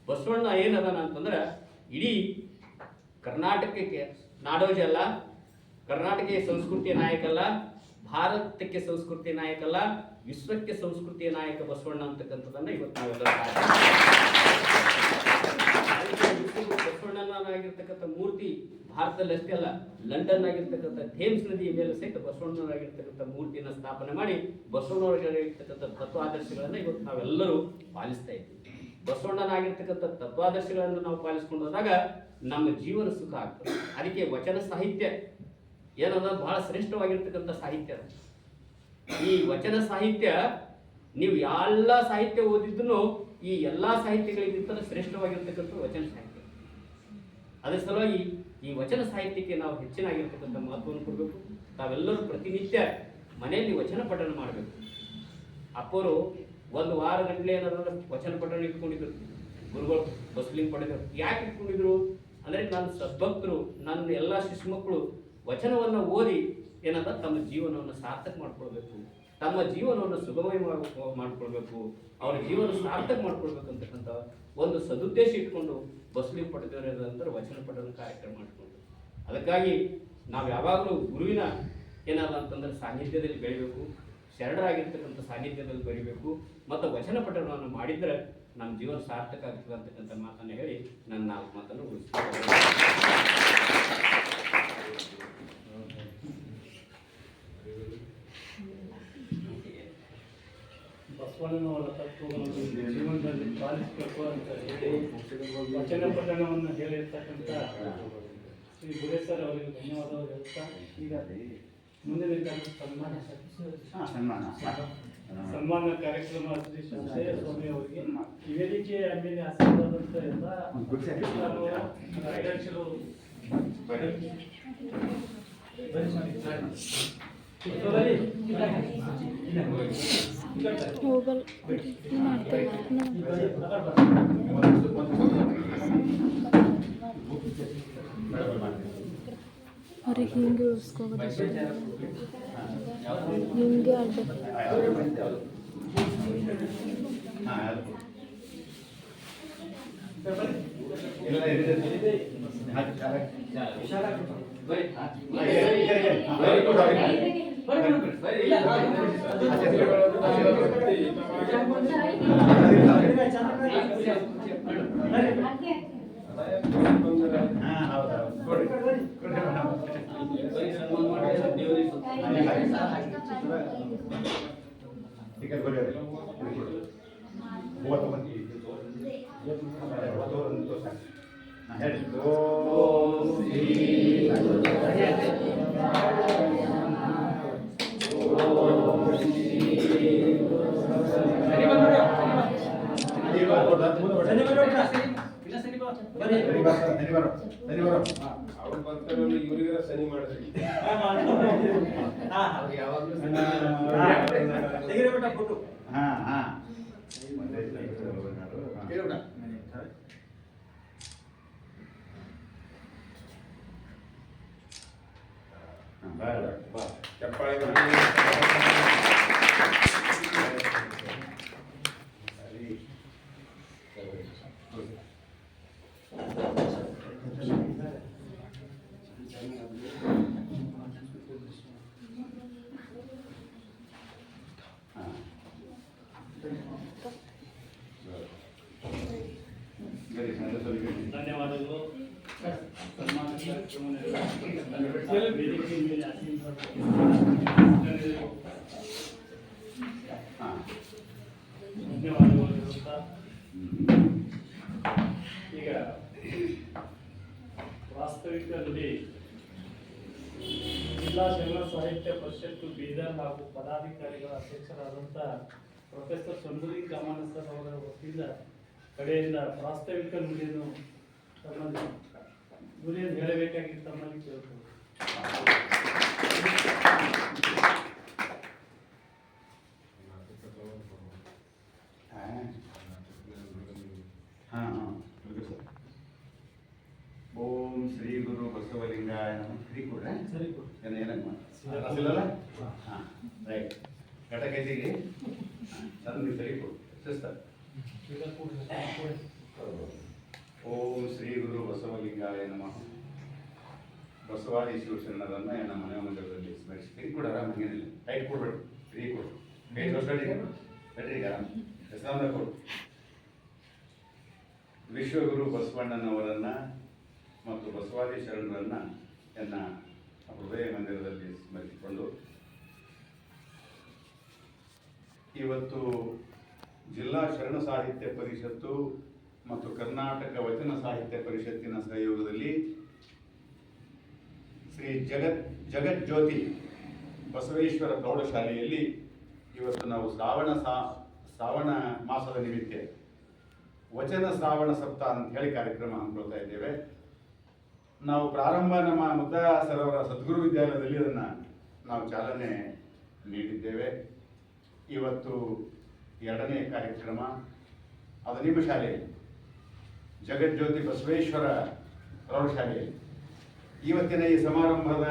[SPEAKER 5] ಬಸವಣ್ಣ ಏನದನ ಅಂತಂದ್ರೆ ಇಡೀ ಕರ್ನಾಟಕಕ್ಕೆ ನಾಡೋಜ ಅಲ್ಲ, ಕರ್ನಾಟಕಕ್ಕೆ ಸಂಸ್ಕೃತಿಯ ನಾಯಕ ಅಲ್ಲ, ಭಾರತಕ್ಕೆ ಸಂಸ್ಕೃತಿಯ ನಾಯಕ ಅಲ್ಲ, ವಿಶ್ವಕ್ಕೆ ಸಂಸ್ಕೃತಿಯ ನಾಯಕ ಬಸವಣ್ಣ ಅಂತಕ್ಕಂಥದ್ದನ್ನ ಇವತ್ತು ನಾವೆಲ್ಲ ಬಸವಣ್ಣನಾಗಿರ್ತಕ್ಕಂಥ ಮೂರ್ತಿ ಭಾರತದಲ್ಲಿ ಅಷ್ಟೇ ಅಲ್ಲ, ಲಂಡನ್ ಆಗಿರ್ತಕ್ಕಂಥ ಥೇಮ್ಸ್ ನದಿಯ ಮೇಲೆ ಸಹಿತ ಬಸವಣ್ಣನಾಗಿರ್ತಕ್ಕಂಥ ಮೂರ್ತಿಯನ್ನು ಸ್ಥಾಪನೆ ಮಾಡಿ ಬಸವಣ್ಣವರಾಗಿರ್ತಕ್ಕಂಥ ತತ್ವಾದರ್ಶಗಳನ್ನು ಇವತ್ತು ನಾವೆಲ್ಲರೂ ಪಾಲಿಸ್ತಾ ಇದ್ದೀವಿ. ಬಸವಣ್ಣನಾಗಿರ್ತಕ್ಕಂಥ ತತ್ವಾದರ್ಶಗಳನ್ನು ನಾವು ಪಾಲಿಸ್ಕೊಂಡು ಹೋದಾಗ ನಮ್ಮ ಜೀವನ ಸುಖ ಆಗ್ತದೆ. ಅದಕ್ಕೆ ವಚನ ಸಾಹಿತ್ಯ ಏನದ ಬಹಳ ಶ್ರೇಷ್ಠವಾಗಿರ್ತಕ್ಕಂಥ ಸಾಹಿತ್ಯ. ಈ ವಚನ ಸಾಹಿತ್ಯ ನೀವು ಎಲ್ಲ ಸಾಹಿತ್ಯ ಓದಿದ್ದೂ ಈ ಎಲ್ಲ ಸಾಹಿತ್ಯಗಳಿಗಿಂತ ಶ್ರೇಷ್ಠವಾಗಿರ್ತಕ್ಕಂಥ ವಚನ ಸಾಹಿತ್ಯ. ಅದರ ಸಲುವಾಗಿ ಈ ವಚನ ಸಾಹಿತ್ಯಕ್ಕೆ ನಾವು ಹೆಚ್ಚಿನಾಗಿರ್ತಕ್ಕಂಥ ಮಹತ್ವವನ್ನು ಕೊಡಬೇಕು. ತಾವೆಲ್ಲರೂ ಪ್ರತಿನಿತ್ಯ ಮನೆಯಲ್ಲಿ ವಚನ ಪಠಣ ಮಾಡಬೇಕು. ಅಪ್ಪರು 1 ವಾರ ಗಂಟಲೆ ಏನಾದ್ರು ವಚನ ಪಠಣ ಇಟ್ಕೊಂಡಿದ್ರು ಗುರುಗಳು, ಬಸಲಿಂಗ್ ಪಡೆದರು. ಯಾಕೆ ಇಟ್ಕೊಂಡಿದ್ರು ಅಂದರೆ ನನ್ನ ಸದ್ಭಕ್ತರು, ನನ್ನ ಎಲ್ಲ ಶಿಶು ಮಕ್ಕಳು ವಚನವನ್ನು ಓದಿ ಏನಂತ ತಮ್ಮ ಜೀವನವನ್ನು ಸಾರ್ಥಕ ಮಾಡ್ಕೊಳ್ಬೇಕು, ತಮ್ಮ ಜೀವನವನ್ನು ಸುಗಮಯ ಮಾಡ್ಕೊಳ್ಬೇಕು, ಅವರ ಜೀವನ ಸಾರ್ಥಕ ಮಾಡ್ಕೊಳ್ಬೇಕು ಅಂತಕ್ಕಂಥ ಒಂದು ಸದುದ್ದೇಶ ಇಟ್ಕೊಂಡು ಬಸಲಿಂಗ್ ಪಡೆದವರ ವಚನ ಪಠಣ ಕಾರ್ಯಕ್ರಮ ಮಾಡಿಕೊಂಡು. ಅದಕ್ಕಾಗಿ ನಾವು ಯಾವಾಗಲೂ ಗುರುವಿನ ಏನಾದ್ರು ಅಂತಂದ್ರೆ ಸಾನ್ನಿಧ್ಯದಲ್ಲಿ ಬೆಳಿಬೇಕು, ಶರಣರಾಗಿರ್ತಕ್ಕಂಥ ಸಾನ್ನಿಧ್ಯದಲ್ಲಿ ಬೆಳಿಬೇಕು ಮತ್ತು ವಚನ ಪಠಣವನ್ನು ಮಾಡಿದರೆ ನಮ್ಮ ಜೀವನ ಸಾರ್ಥಕ ಆಗ್ತದೆ ಅಂತಕ್ಕಂಥ ಮಾತನ್ನು ಹೇಳಿ ನನ್ನ 4 ಮಾತನ್ನು ಉಳಿಸ್ತೀನಿ.
[SPEAKER 1] ಬಸವಣ್ಣನವರ ತತ್ವಗಳನ್ನು ಜೀವನದಲ್ಲಿ ಪಾಲಿಸಬೇಕು ಅಂತ ಹೇಳಿ ವಚನ ಪಠಣವನ್ನು ಹೇಳಿರ್ತಕ್ಕಂಥ ಶ್ರೀ ಗುರೇಸರ್ ಅವರಿಗೆ ಧನ್ಯವಾದಗಳು ಹೇಳ್ತಾ, ಈಗ ಮುಂದಿನ ಸನ್ಮಾನ ಕಾರ್ಯಕ್ರಮ ಶ್ರೀ ಶಂಕರಯ್ಯ ಸ್ವಾಮಿ ಅವರಿಗೆ ಈ ವೇದಿಕೆಯ ಮೇಲೆ ಆಸೀನರಾದಂಥ ಎಲ್ಲ ಕಾರ್ಯದರ್ಶಿಗಳು
[SPEAKER 3] ಅವ್ರಿಗೆ ಹಿಂಗೆ ಉಳಿಸ್ಕೋಬೋದು, ಹಿಂಗೆ ಆಡ್ಬೇಕು.
[SPEAKER 4] ಟಿಕೆಟ್ ಬರೆಯೋದು 30 ಮಂದಿ ಹೇಳಿ. ಓಂ ಶ್ರೀ
[SPEAKER 6] ಅವ್ರು ಬರ್ತಾರೆ ಇವರಿಗೆಲ್ಲ ಸನಿ ಮಾಡಿದ್ರಿ ಚಪ್ಪಾಳೆ
[SPEAKER 1] ಧನ್ಯವಾದಗಳು. ಸನ್ಮಾನ ಕಾರ್ಯಕ್ರಮ ವೇದಿಕೆ ಮೇಲೆ ಧನ್ಯವಾದಗಳು ಇರುತ್ತಾ. ಈಗ ವಾಸ್ತವಿಕದಲ್ಲಿ ಜಿಲ್ಲಾ ಶರಣ ಸಾಹಿತ್ಯ ಪರಿಷತ್ತು ಬೀದರ್ ಹಾಗೂ ಪದಾಧಿಕಾರಿಗಳ ಅಧ್ಯಕ್ಷರಾದಂಥ ಪ್ರೊಫೆಸರ್ ಸಂದೂರಿ ಕಾಮಣ್ಣ ಸರ್ ಅವರ ವತಿಯಿಂದ ಕಡೆಯಿಂದ ಪ್ರಾಸ್ತಾವಿಕ ನುಡಿಯನ್ನು ಗುರಿಯನ್ನು ಹೇಳಬೇಕಾಗಿ ತಮ್ಮಲ್ಲಿ ಕೇಳ್ಬೋದು.
[SPEAKER 4] ಓಂ ಶ್ರೀ ಗುರು ಬಸವಲಿಂಗಾಯ ನಮಃ. ಶ್ರೀ ಕೊಡ್ರೆ
[SPEAKER 1] ಸರಿ
[SPEAKER 4] ಏನಮ್ಮ ಹಾಂ ರೈಟ್ ಘಟಕೈತಿಗೆ ಚಂದ ಸರಿ ಕೊಡು ಸಿಸ್ಟರ್. ಓಂ ಶ್ರೀ ಗುರು ಬಸವಲಿಂಗಾಯ ನಮಃ. ಬಸವಾದಿ ಶಿವಶರಣರನ್ನ ನಮ್ಮ ಮನೆ ಮಂದಿರದಲ್ಲಿ ಸ್ಮರಿಸಿ ಫ್ರೀ ಕೂಡ ಆರಾಮ ಹಂಗೇನಿಲ್ಲ. ಟೈಟ್ ಕೊಡ್ಬೇಡಿ, ಫ್ರೀ ಕೊಡು. ಕೈ ತೋರಿಸ್ಬೇಡಿ, ಬೆಟ್ರಿಗೆ ಆರಾಮ ಹೆಸರಾಂದ ಕೊಡು. ವಿಶ್ವಗುರು ಬಸವಣ್ಣನವರನ್ನ ಮತ್ತು ಬಸವಾದಿ ಶರಣರನ್ನ ಎನ್ನ ಹೃದಯ ಮಂದಿರದಲ್ಲಿ ಸ್ಮರಿಸಿಕೊಂಡು ಇವತ್ತು ಜಿಲ್ಲಾ ಶರಣ ಸಾಹಿತ್ಯ ಪರಿಷತ್ತು ಮತ್ತು ಕರ್ನಾಟಕ ವಚನ ಸಾಹಿತ್ಯ ಪರಿಷತ್ತಿನ ಸಹಯೋಗದಲ್ಲಿ ಶ್ರೀ ಜಗಜ್ಯೋತಿ ಬಸವೇಶ್ವರ ಪ್ರೌಢಶಾಲೆಯಲ್ಲಿ ಇವತ್ತು ನಾವು ಶ್ರಾವಣ ಮಾಸದ ನಿಮಿತ್ತ ವಚನ ಶ್ರಾವಣ ಸಪ್ತಾಹ ಅಂತ ಹೇಳಿ ಕಾರ್ಯಕ್ರಮ ಹಮ್ಮಿಕೊಳ್ತಾ ಇದ್ದೇವೆ. ನಾವು ಪ್ರಾರಂಭ ನಮ್ಮ ಮುದ್ದಾ ಸರ್ ಅವರ ಸದ್ಗುರು ವಿದ್ಯಾಲಯದಲ್ಲಿ ಅದನ್ನು ನಾವು ಚಾಲನೆ ನೀಡಿದ್ದೇವೆ. ಇವತ್ತು ಎರಡನೇ ಕಾರ್ಯಕ್ರಮ ಅದು ನಿಮ್ಮ ಶಾಲೆಯಲ್ಲಿ ಜಗಜ್ಯೋತಿ ಬಸವೇಶ್ವರ ಪ್ರೌಢಶಾಲೆಯಲ್ಲಿ. ಇವತ್ತಿನ ಈ ಸಮಾರಂಭದ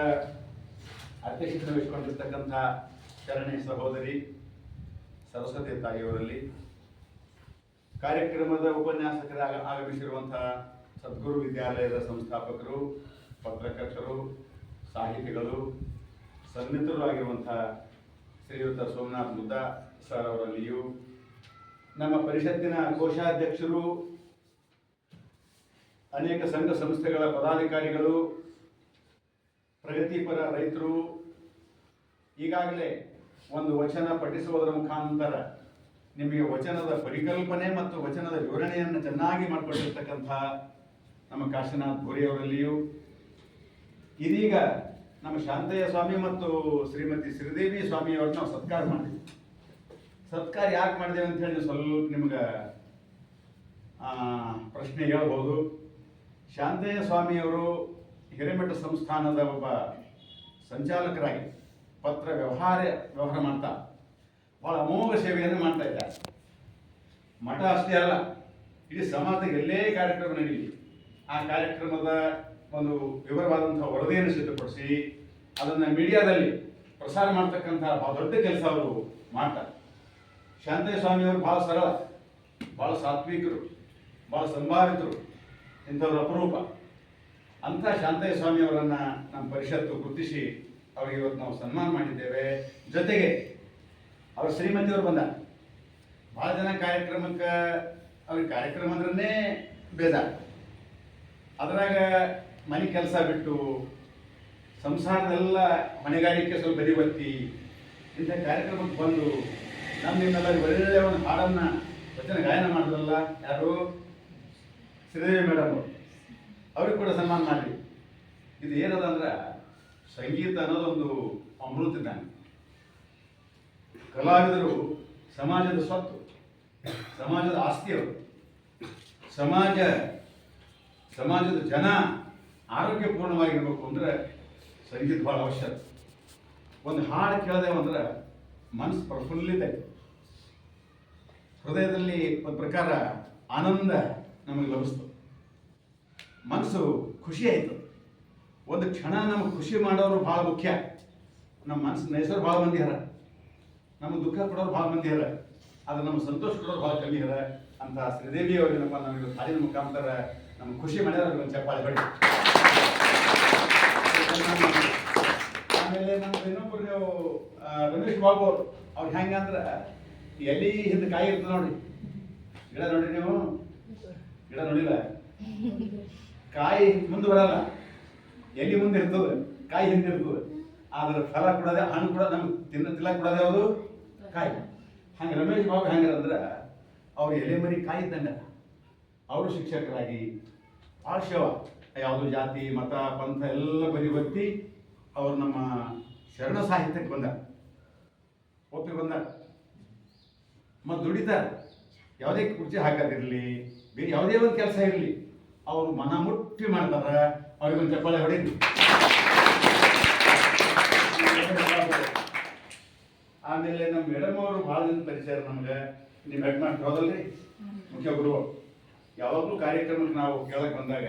[SPEAKER 4] ಅಧ್ಯಕ್ಷತೆ ವಹಿಸಿಕೊಂಡಿರ್ತಕ್ಕಂಥ ಶರಣೆ ಸಹೋದರಿ ಸರಸ್ವತಿ ತಾಯಿಯವರಲ್ಲಿ, ಕಾರ್ಯಕ್ರಮದ ಉಪನ್ಯಾಸಕರಾಗಿ ಆಗಮಿಸಿರುವಂತಹ ಸದ್ಗುರು ವಿದ್ಯಾಲಯದ ಸಂಸ್ಥಾಪಕರು, ಪತ್ರಕರ್ತರು, ಸಾಹಿತಿಗಳು, ಸನ್ಮಿತರು ಆಗಿರುವಂತಹ ಶ್ರೀಯುತ ಸೋಮನಾಥ್ ಮುದ್ದಾ ಸರ್ ಅವರಲ್ಲಿಯೂ, ನಮ್ಮ ಪರಿಷತ್ತಿನ ಕೋಶಾಧ್ಯಕ್ಷರು, ಅನೇಕ ಸಂಘ ಸಂಸ್ಥೆಗಳ ಪದಾಧಿಕಾರಿಗಳು, ಪ್ರಗತಿಪರ ರೈತರು, ಈಗಾಗಲೇ ಒಂದು ವಚನ ಪಠಿಸುವುದರ ಮುಖಾಂತರ ನಿಮಗೆ ವಚನದ ಪರಿಕಲ್ಪನೆ ಮತ್ತು ವಚನದ ವಿವರಣೆಯನ್ನು ಚೆನ್ನಾಗಿ ಮಾಡಿಕೊಂಡಿರ್ತಕ್ಕಂಥ ನಮ್ಮ ಕಾಶಿನಾಥ್ ಗೋರಿಯವರಲ್ಲಿಯೂ, ಇದೀಗ ನಮ್ಮ ಶಾಂತಯ್ಯ ಸ್ವಾಮಿ ಮತ್ತು ಶ್ರೀಮತಿ ಶ್ರೀದೇವಿ ಸ್ವಾಮಿಯವ್ರನ್ನ ನಾವು ಸತ್ಕಾರ ಮಾಡಿದ್ವಿ. ಸತ್ಕಾರ ಯಾಕೆ ಮಾಡಿದೇವೆ ಅಂತ ಹೇಳಿ ಸ್ವಲ್ಪ ನಿಮ್ಗೆ ಪ್ರಶ್ನೆ ಹೇಳ್ಬೋದು. ಶಾಂತಯ್ಯ ಸ್ವಾಮಿಯವರು ಹಿರೇಮಠ ಸಂಸ್ಥಾನದ ಒಬ್ಬ ಸಂಚಾಲಕರಾಗಿ ವ್ಯವಹಾರ ಮಾಡ್ತಾ ಬಹಳ ಅಮೋಘ ಸೇವೆಯನ್ನು ಮಾಡ್ತಾ ಇದ್ದಾರೆ. ಮಠ ಅಷ್ಟೇ ಅಲ್ಲ, ಇಡೀ ಸಮಾಜಕ್ಕೆ ಎಲ್ಲೇ ಕಾರ್ಯಕ್ರಮ ನಡೆಯಲಿ ಆ ಕಾರ್ಯಕ್ರಮದ ಒಂದು ವಿವರವಾದಂತಹ ವರದಿಯನ್ನು ಸಿದ್ಧಪಡಿಸಿ ಅದನ್ನು ಮೀಡಿಯಾದಲ್ಲಿ ಪ್ರಸಾರ ಮಾಡ್ತಕ್ಕಂಥ ಬಹಳ ದೊಡ್ಡ ಕೆಲಸ ಅವರು ಮಾಡ್ತಾರೆ. ಶಾಂತಯ್ಯ ಸ್ವಾಮಿಯವರು ಬಹಳ ಸರಳ, ಬಹಳ ಸಾತ್ವಿಕರು, ಬಹಳ ಸಂಭಾವಿತರು, ಇಂಥವ್ರ ಅಪರೂಪ. ಅಂಥ ಶಾಂತಯ್ಯ ಸ್ವಾಮಿಯವರನ್ನು ನಮ್ಮ ಪರಿಷತ್ತು ಗುರುತಿಸಿ ಅವರಿಗೆ ಇವತ್ತು ನಾವು ಸನ್ಮಾನ ಮಾಡಿದ್ದೇವೆ. ಜೊತೆಗೆ ಅವ್ರ ಶ್ರೀಮತಿಯವರು ಬಂದ ಭಾಳ ಜನ ಕಾರ್ಯಕ್ರಮಕ್ಕೆ, ಅವ್ರಿಗೆ ಕಾರ್ಯಕ್ರಮ ಅಂದ್ರೇ ಬೇಜಾರು. ಅದ್ರಾಗ ಮನೆ ಕೆಲಸ ಬಿಟ್ಟು ಸಂಸಾರದೆಲ್ಲ ಹೊಣೆಗಾರಿಕೆ ಸ್ವಲ್ಪ ಬದಿಗೊತ್ತಿ ಇಂಥ ಕಾರ್ಯಕ್ರಮಕ್ಕೆ ಬಂದು ನಮ್ಮಿಂದೆಲ್ಲ ಒಳ್ಳೆಯ ಒಂದು ಹಾಡನ್ನ ವಚನ ಗಾಯನ ಮಾಡಿದ್ರಲ್ಲ ಯಾರು ಶ್ರೀದೇವಿ ಮೇಡಮ್ ಅವರು, ಅವ್ರಿಗೆ ಕೂಡ ಸನ್ಮಾನ ಮಾಡಿ. ಇದು ಏನದ ಅಂದ್ರೆ ಸಂಗೀತ ಅನ್ನೋದೊಂದು ಅಮೃತ ಇದ್ದಂಗೆ. ಕಲಾವಿದರು ಸಮಾಜದ ಸ್ವತ್ತು, ಸಮಾಜದ ಆಸ್ತಿಯವರು. ಸಮಾಜದ ಜನ ಆರೋಗ್ಯಪೂರ್ಣವಾಗಿರ್ಬೇಕು ಅಂದ್ರೆ ಸಂಗೀತ ಭಾಳ ಅವಶ್ಯಕ. ಒಂದು ಹಾಡು ಕೇಳಿದೆವು ಅಂದ್ರೆ ಮನಸ್ಸು ಪ್ರಫುಲ್ಲಿತ ಆಯ್ತು, ಹೃದಯದಲ್ಲಿ ಒಂದು ಪ್ರಕಾರ ಆನಂದ ನಮಗೆ ಲಭಿಸ್ತು, ಮನಸ್ಸು ಖುಷಿ ಆಯಿತು. ಒಂದು ಕ್ಷಣ ನಮಗೆ ಖುಷಿ ಮಾಡೋರು ಭಾಳ ಮುಖ್ಯ. ನಮ್ಮ ಮನಸ್ಸು ನೈಸರು ಭಾಳ ಮಂದಿ ಹರ, ನಮಗೆ ದುಃಖ ಕೊಡೋರು ಭಾಳ ಮಂದಿ ಹರ, ಆದರೆ ನಮ್ಗೆ ಸಂತೋಷ ಕೊಡೋರು ಭಾಳ ಕಮ್ಮಿ ಹರ ಅಂತ ಶ್ರೀದೇವಿ ಅವ್ರಿಗೇನಪ್ಪ ನಮಗೆ ಹಾಡಿನ ಮುಖಾಂತರ ನಮ್ಗೆ ಖುಷಿ ಮಾಡ್ಯಾರ. ಅವ್ರಿಗೆ ಒಂದು ಚಪ್ಪಾಳೆ ಹೊಡಿ. ಆಮೇಲೆ ನಮ್ದು ಇನ್ನೊಬ್ಬರು ನೀವು ರಮೇಶ್ ಬಾಬು ಅವ್ರು ಹೆಂಗಂದ್ರೆ ಎಲ್ಲಿ ಹಿಂದೆ ಕಾಯಿ ಇರ್ತದೆ ನೋಡಿ, ಗಿಡ ನೋಡಿ ನೀವು, ಗಿಡ ನೋಡಿಲ್ಲ, ಕಾಯಿ ಮುಂದೆ ಬರಲ್ಲ, ಎಲ್ಲಿ ಮುಂದೆ ಇರ್ತದೆ, ಕಾಯಿ ಹಿಂದೆ ಇರ್ತದೆ. ಆದ್ರೆ ಫಲ ಕೊಡೋದೆ, ಹಣ್ಣು ಕೂಡ ನಮ್ಗೆ ತಿಲ್ಲ ಕೊಡೋದೆ ಯಾವುದು ಕಾಯಿ. ಹಂಗೆ ರಮೇಶ್ ಬಾಬು ಹೆಂಗಂದ್ರೆ ಅವ್ರು ಎಲೆ ಮರಿ ಕಾಯಿ ಇದ್ದಂಗ. ಅವರು ಶಿಕ್ಷಕರಾಗಿ ಭಾಳ ಸೇವಾ, ಯಾವುದು ಜಾತಿ ಮತ ಪಂಥ ಎಲ್ಲ ಬದಿಗೊತ್ತಿ ಅವರು ನಮ್ಮ ಶರಣ ಸಾಹಿತ್ಯಕ್ಕೆ ಬಂದಾರ, ಒಪ್ಪಿಗೆ ಬಂದಾರ ಮತ್ತು ದುಡಿತಾರೆ. ಯಾವುದೇ ಕುರ್ಚಿ ಹಾಕೋದಿರಲಿ, ಬೇರೆ ಯಾವುದೇ ಒಂದು ಕೆಲಸ ಇರಲಿ, ಅವರು ಮನ ಮುಟ್ಟಿ ಮಾಡ್ತಾರೆ. ಅವ್ರಿಗೊಂದು ಚಪ್ಪಾಳೆ ಹೊಡೀರಿ. ಆಮೇಲೆ ನಮ್ಮ ಮೇಡಮ್ ಅವರು ಭಾಳ ಜನ ಪರಿಚಯ ನಮ್ಗೆ. ನಿಮ್ಮ ಹೆಡ್ ಮಾಸ್ಟರ್ ಹೌದಲ್ರಿ, ಮುಖ್ಯ ಗುರು. ಯಾವಾಗಲೂ ಕಾರ್ಯಕ್ರಮಕ್ಕೆ ನಾವು ಕೇಳಕ್ಕೆ ಬಂದಾಗ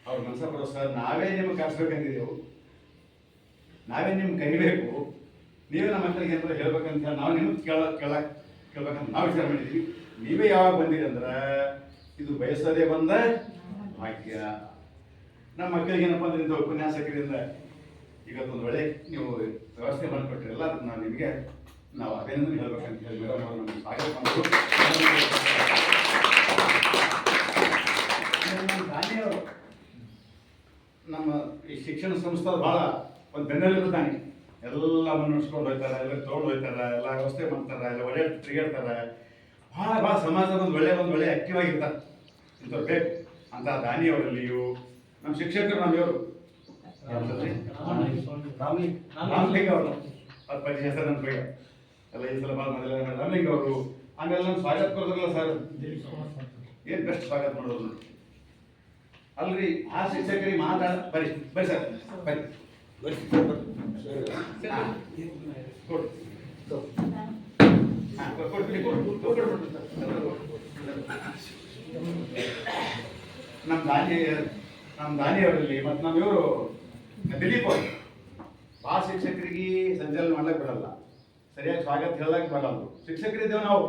[SPEAKER 4] ಅವ್ರ ಮನಸ್ಸ ಬರೋ ಸರ್, ನಾವೇ ನಿಮ್ಗೆ ಕರೆಸ್ಬೇಕಂತಿದ್ದೆವು, ನಾವೇ ನಿಮ್ಗೆ ಕರಿಬೇಕು, ನೀವೇ ನಮ್ಮ ಮಕ್ಕಳಿಗೆ ಏನಾರ ಹೇಳ್ಬೇಕಂತ ಹೇಳಿ ನಾವು ನಿಮ್ಗೆ ಕೇಳ್ಬೇಕಂತ ನಾವು ವಿಚಾರ ಮಾಡಿದ್ದೀವಿ. ನೀವೇ ಯಾವಾಗ ಬಂದಿರಿ ಅಂದ್ರೆ ಇದು ಬಯಸದೇ ಬಂದ ಭಾಗ್ಯ. ನಮ್ಮ ಮಕ್ಕಳಿಗೆ ಏನಪ್ಪ ಅಂದ್ರೆ ಇಂಥ ಉಪನ್ಯಾಸಕರಿಂದ ಇವತ್ತೊಂದು ಒಳ್ಳೆ ನೀವು ವ್ಯವಸ್ಥೆ ಮಾಡಿಕೊಟ್ರಿ. ಅದನ್ನ ನಿಮಗೆ ನಾವು ಅಭಿನಂದನೆ ಹೇಳ್ಬೇಕಂತ ಹೇಳಿ ಮೇಡಮ್ ಅವರು ನಮ್ಗೆ ಸ್ವಾಗತ ಮಾಡಿದ್ರು. ದಾನಿಯವರು ನಮ್ಮ ಈ ಶಿಕ್ಷಣ ಸಂಸ್ಥೆ ಭಾಳ ಒಂದು ಬೆನ್ನೆಲುಬು ತಾನೆ. ಎಲ್ಲ ಮುನ್ನಡೆಸ್ಕೊಂಡು ಹೋಗ್ತಾರೆ, ಎಲ್ಲ ತೊಗೊಂಡು ಹೋಗ್ತಾರೆ, ಎಲ್ಲ ವ್ಯವಸ್ಥೆ ಮಾಡ್ತಾರೆ, ಎಲ್ಲ ಒಳ್ಳೆ ತಿರುಗಾಡ್ತಾರೆ. ಭಾಳ ಸಮಾಜ ಒಂದು ಒಳ್ಳೆ ಆಕ್ಟಿವ್ ಆಗಿರ್ತಾರೆ. ಇಂಥವ್ರು ಬೇಕು ಅಂತ ದಾನಿಯವರಲ್ಲಿಯೂ ನಮ್ಮ ಶಿಕ್ಷಕರು ನಮ್ಮಿವರು ರಾಮಲಿಂಗ ಅವರು ಅವ್ರ ಪರಿಚಯ ಹೆಸರು ನನ್ನ ಬೇಗ ಎಲ್ಲ ಈ ಸಲ ಭಾಳ ಮೊದಲ ರಾಮಲಿಂಗ ಅವರು. ಆಮೇಲೆ ನಮ್ಮ ಸ್ವಾಗತ ಕೊಡೋದ್ರಲ್ಲ ಸರ್, ಏನು ಬೆಸ್ಟ್ ಸ್ವಾಗತ ಮಾಡೋದು ನೋಡಿ. ಅಲ್ರಿ ಆ ಶಿಕ್ಷಕರಿಗೆ ಬರ್ರಿ ಸರ್, ಬರ್ರಿ ನಮ್ಮ ದಾನಿಯವರಲ್ಲಿ ಮತ್ತು ನಮ್ಮ ಇವರು ದಿಲೀಪ್ ಅವರು ಭಾಳ ಶಿಕ್ಷಕರಿಗೆ ಸಂಚಾಲನೆ ಮಾಡ್ಲಿಕ್ಕೆ ಬರಲ್ಲ, ಸರಿಯಾಗಿ ಸ್ವಾಗತ ಹೇಳಕ್ಕೆ ಬರಲ್ಲ. ಶಿಕ್ಷಕರಿದ್ದೇವೆ ನಾವು.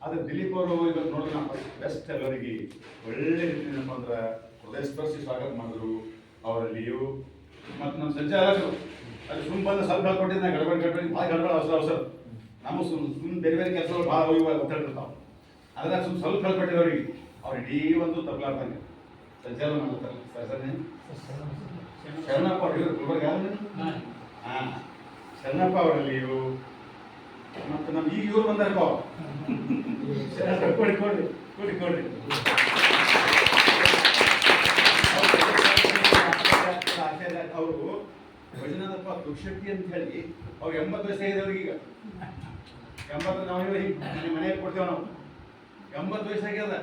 [SPEAKER 4] ಆದರೆ ದಿಲೀಪ್ ಅವರು ಇವತ್ತು ನೋಡಿದ್ರೆ ನಮ್ಮ ಬೆಸ್ಟ್ ಎಲ್ಲರಿಗೆ ಒಳ್ಳೆ ರೀತಿ ಏನಪ್ಪ ಅಂದ್ರೆ ಹೃದಯ ಸ್ಪರ್ಶಿ ಸ್ವಾಗತ ಮಾಡಿದ್ರು ಅವರಲ್ಲಿಯೂ. ಮತ್ತು ನಮ್ಮ ಸಂಚಾಲಕರು ಅಲ್ಲಿ ಸುಮ್ಮ ಬಂದು ಸ್ವಲ್ಪ ಹೇಳ್ಕೊಟ್ಟಿದ್ದು ನಾ ಗಡಬಡಿ ಭಾಳ ಗಡಬಡ ಅವಸರ ನಮಗೆ ಸುಮ್ಮನೆ ಬೇರೆ ಕೆಲಸಗಳು ಭಾಳ ಹೋಗಿ ಒತ್ತಡಿರ್ತಾವೆ. ಅದ್ರಾಗ ಸ್ವಲ್ಪ ಹೇಳ್ಕೊಟ್ಟಿದ್ದವ್ರಿಗೆ ಅವ್ರು ಇಡೀ ಒಂದು ತಪ್ಪಲಾರ್ದಂಗೆ ಸಂಚಾಲನ ಮಾಡ್ತಾರೆ. ಶರಣಪ್ಪ ಅವ್ರು ಇವರು ಗುಲ್ಬರ್ಗ ಹಾಂ ಶರಣಪ್ಪ ಅವರಲ್ಲಿಯೂ. ಮತ್ತು ನಮ್ಮ ಈಗ ಇವ್ರು ಬಂದಾರಪ್ಪ ಕೊಡಿ ಅವರು ಭಜನದಪ್ಪ ದುಕ್ಷಕ್ತಿ ಅಂತ ಹೇಳಿ ಅವ್ರು 80 ವಯಸ್ಸು ಆಗಿದವ್ರಿಗೆ. ಈಗ 80 ನಾವು ಮನೆಗೆ ಕೊಡ್ತೇವೆ ನಾವು. 80 ವಯಸ್ಸಾಗ್ಯದ.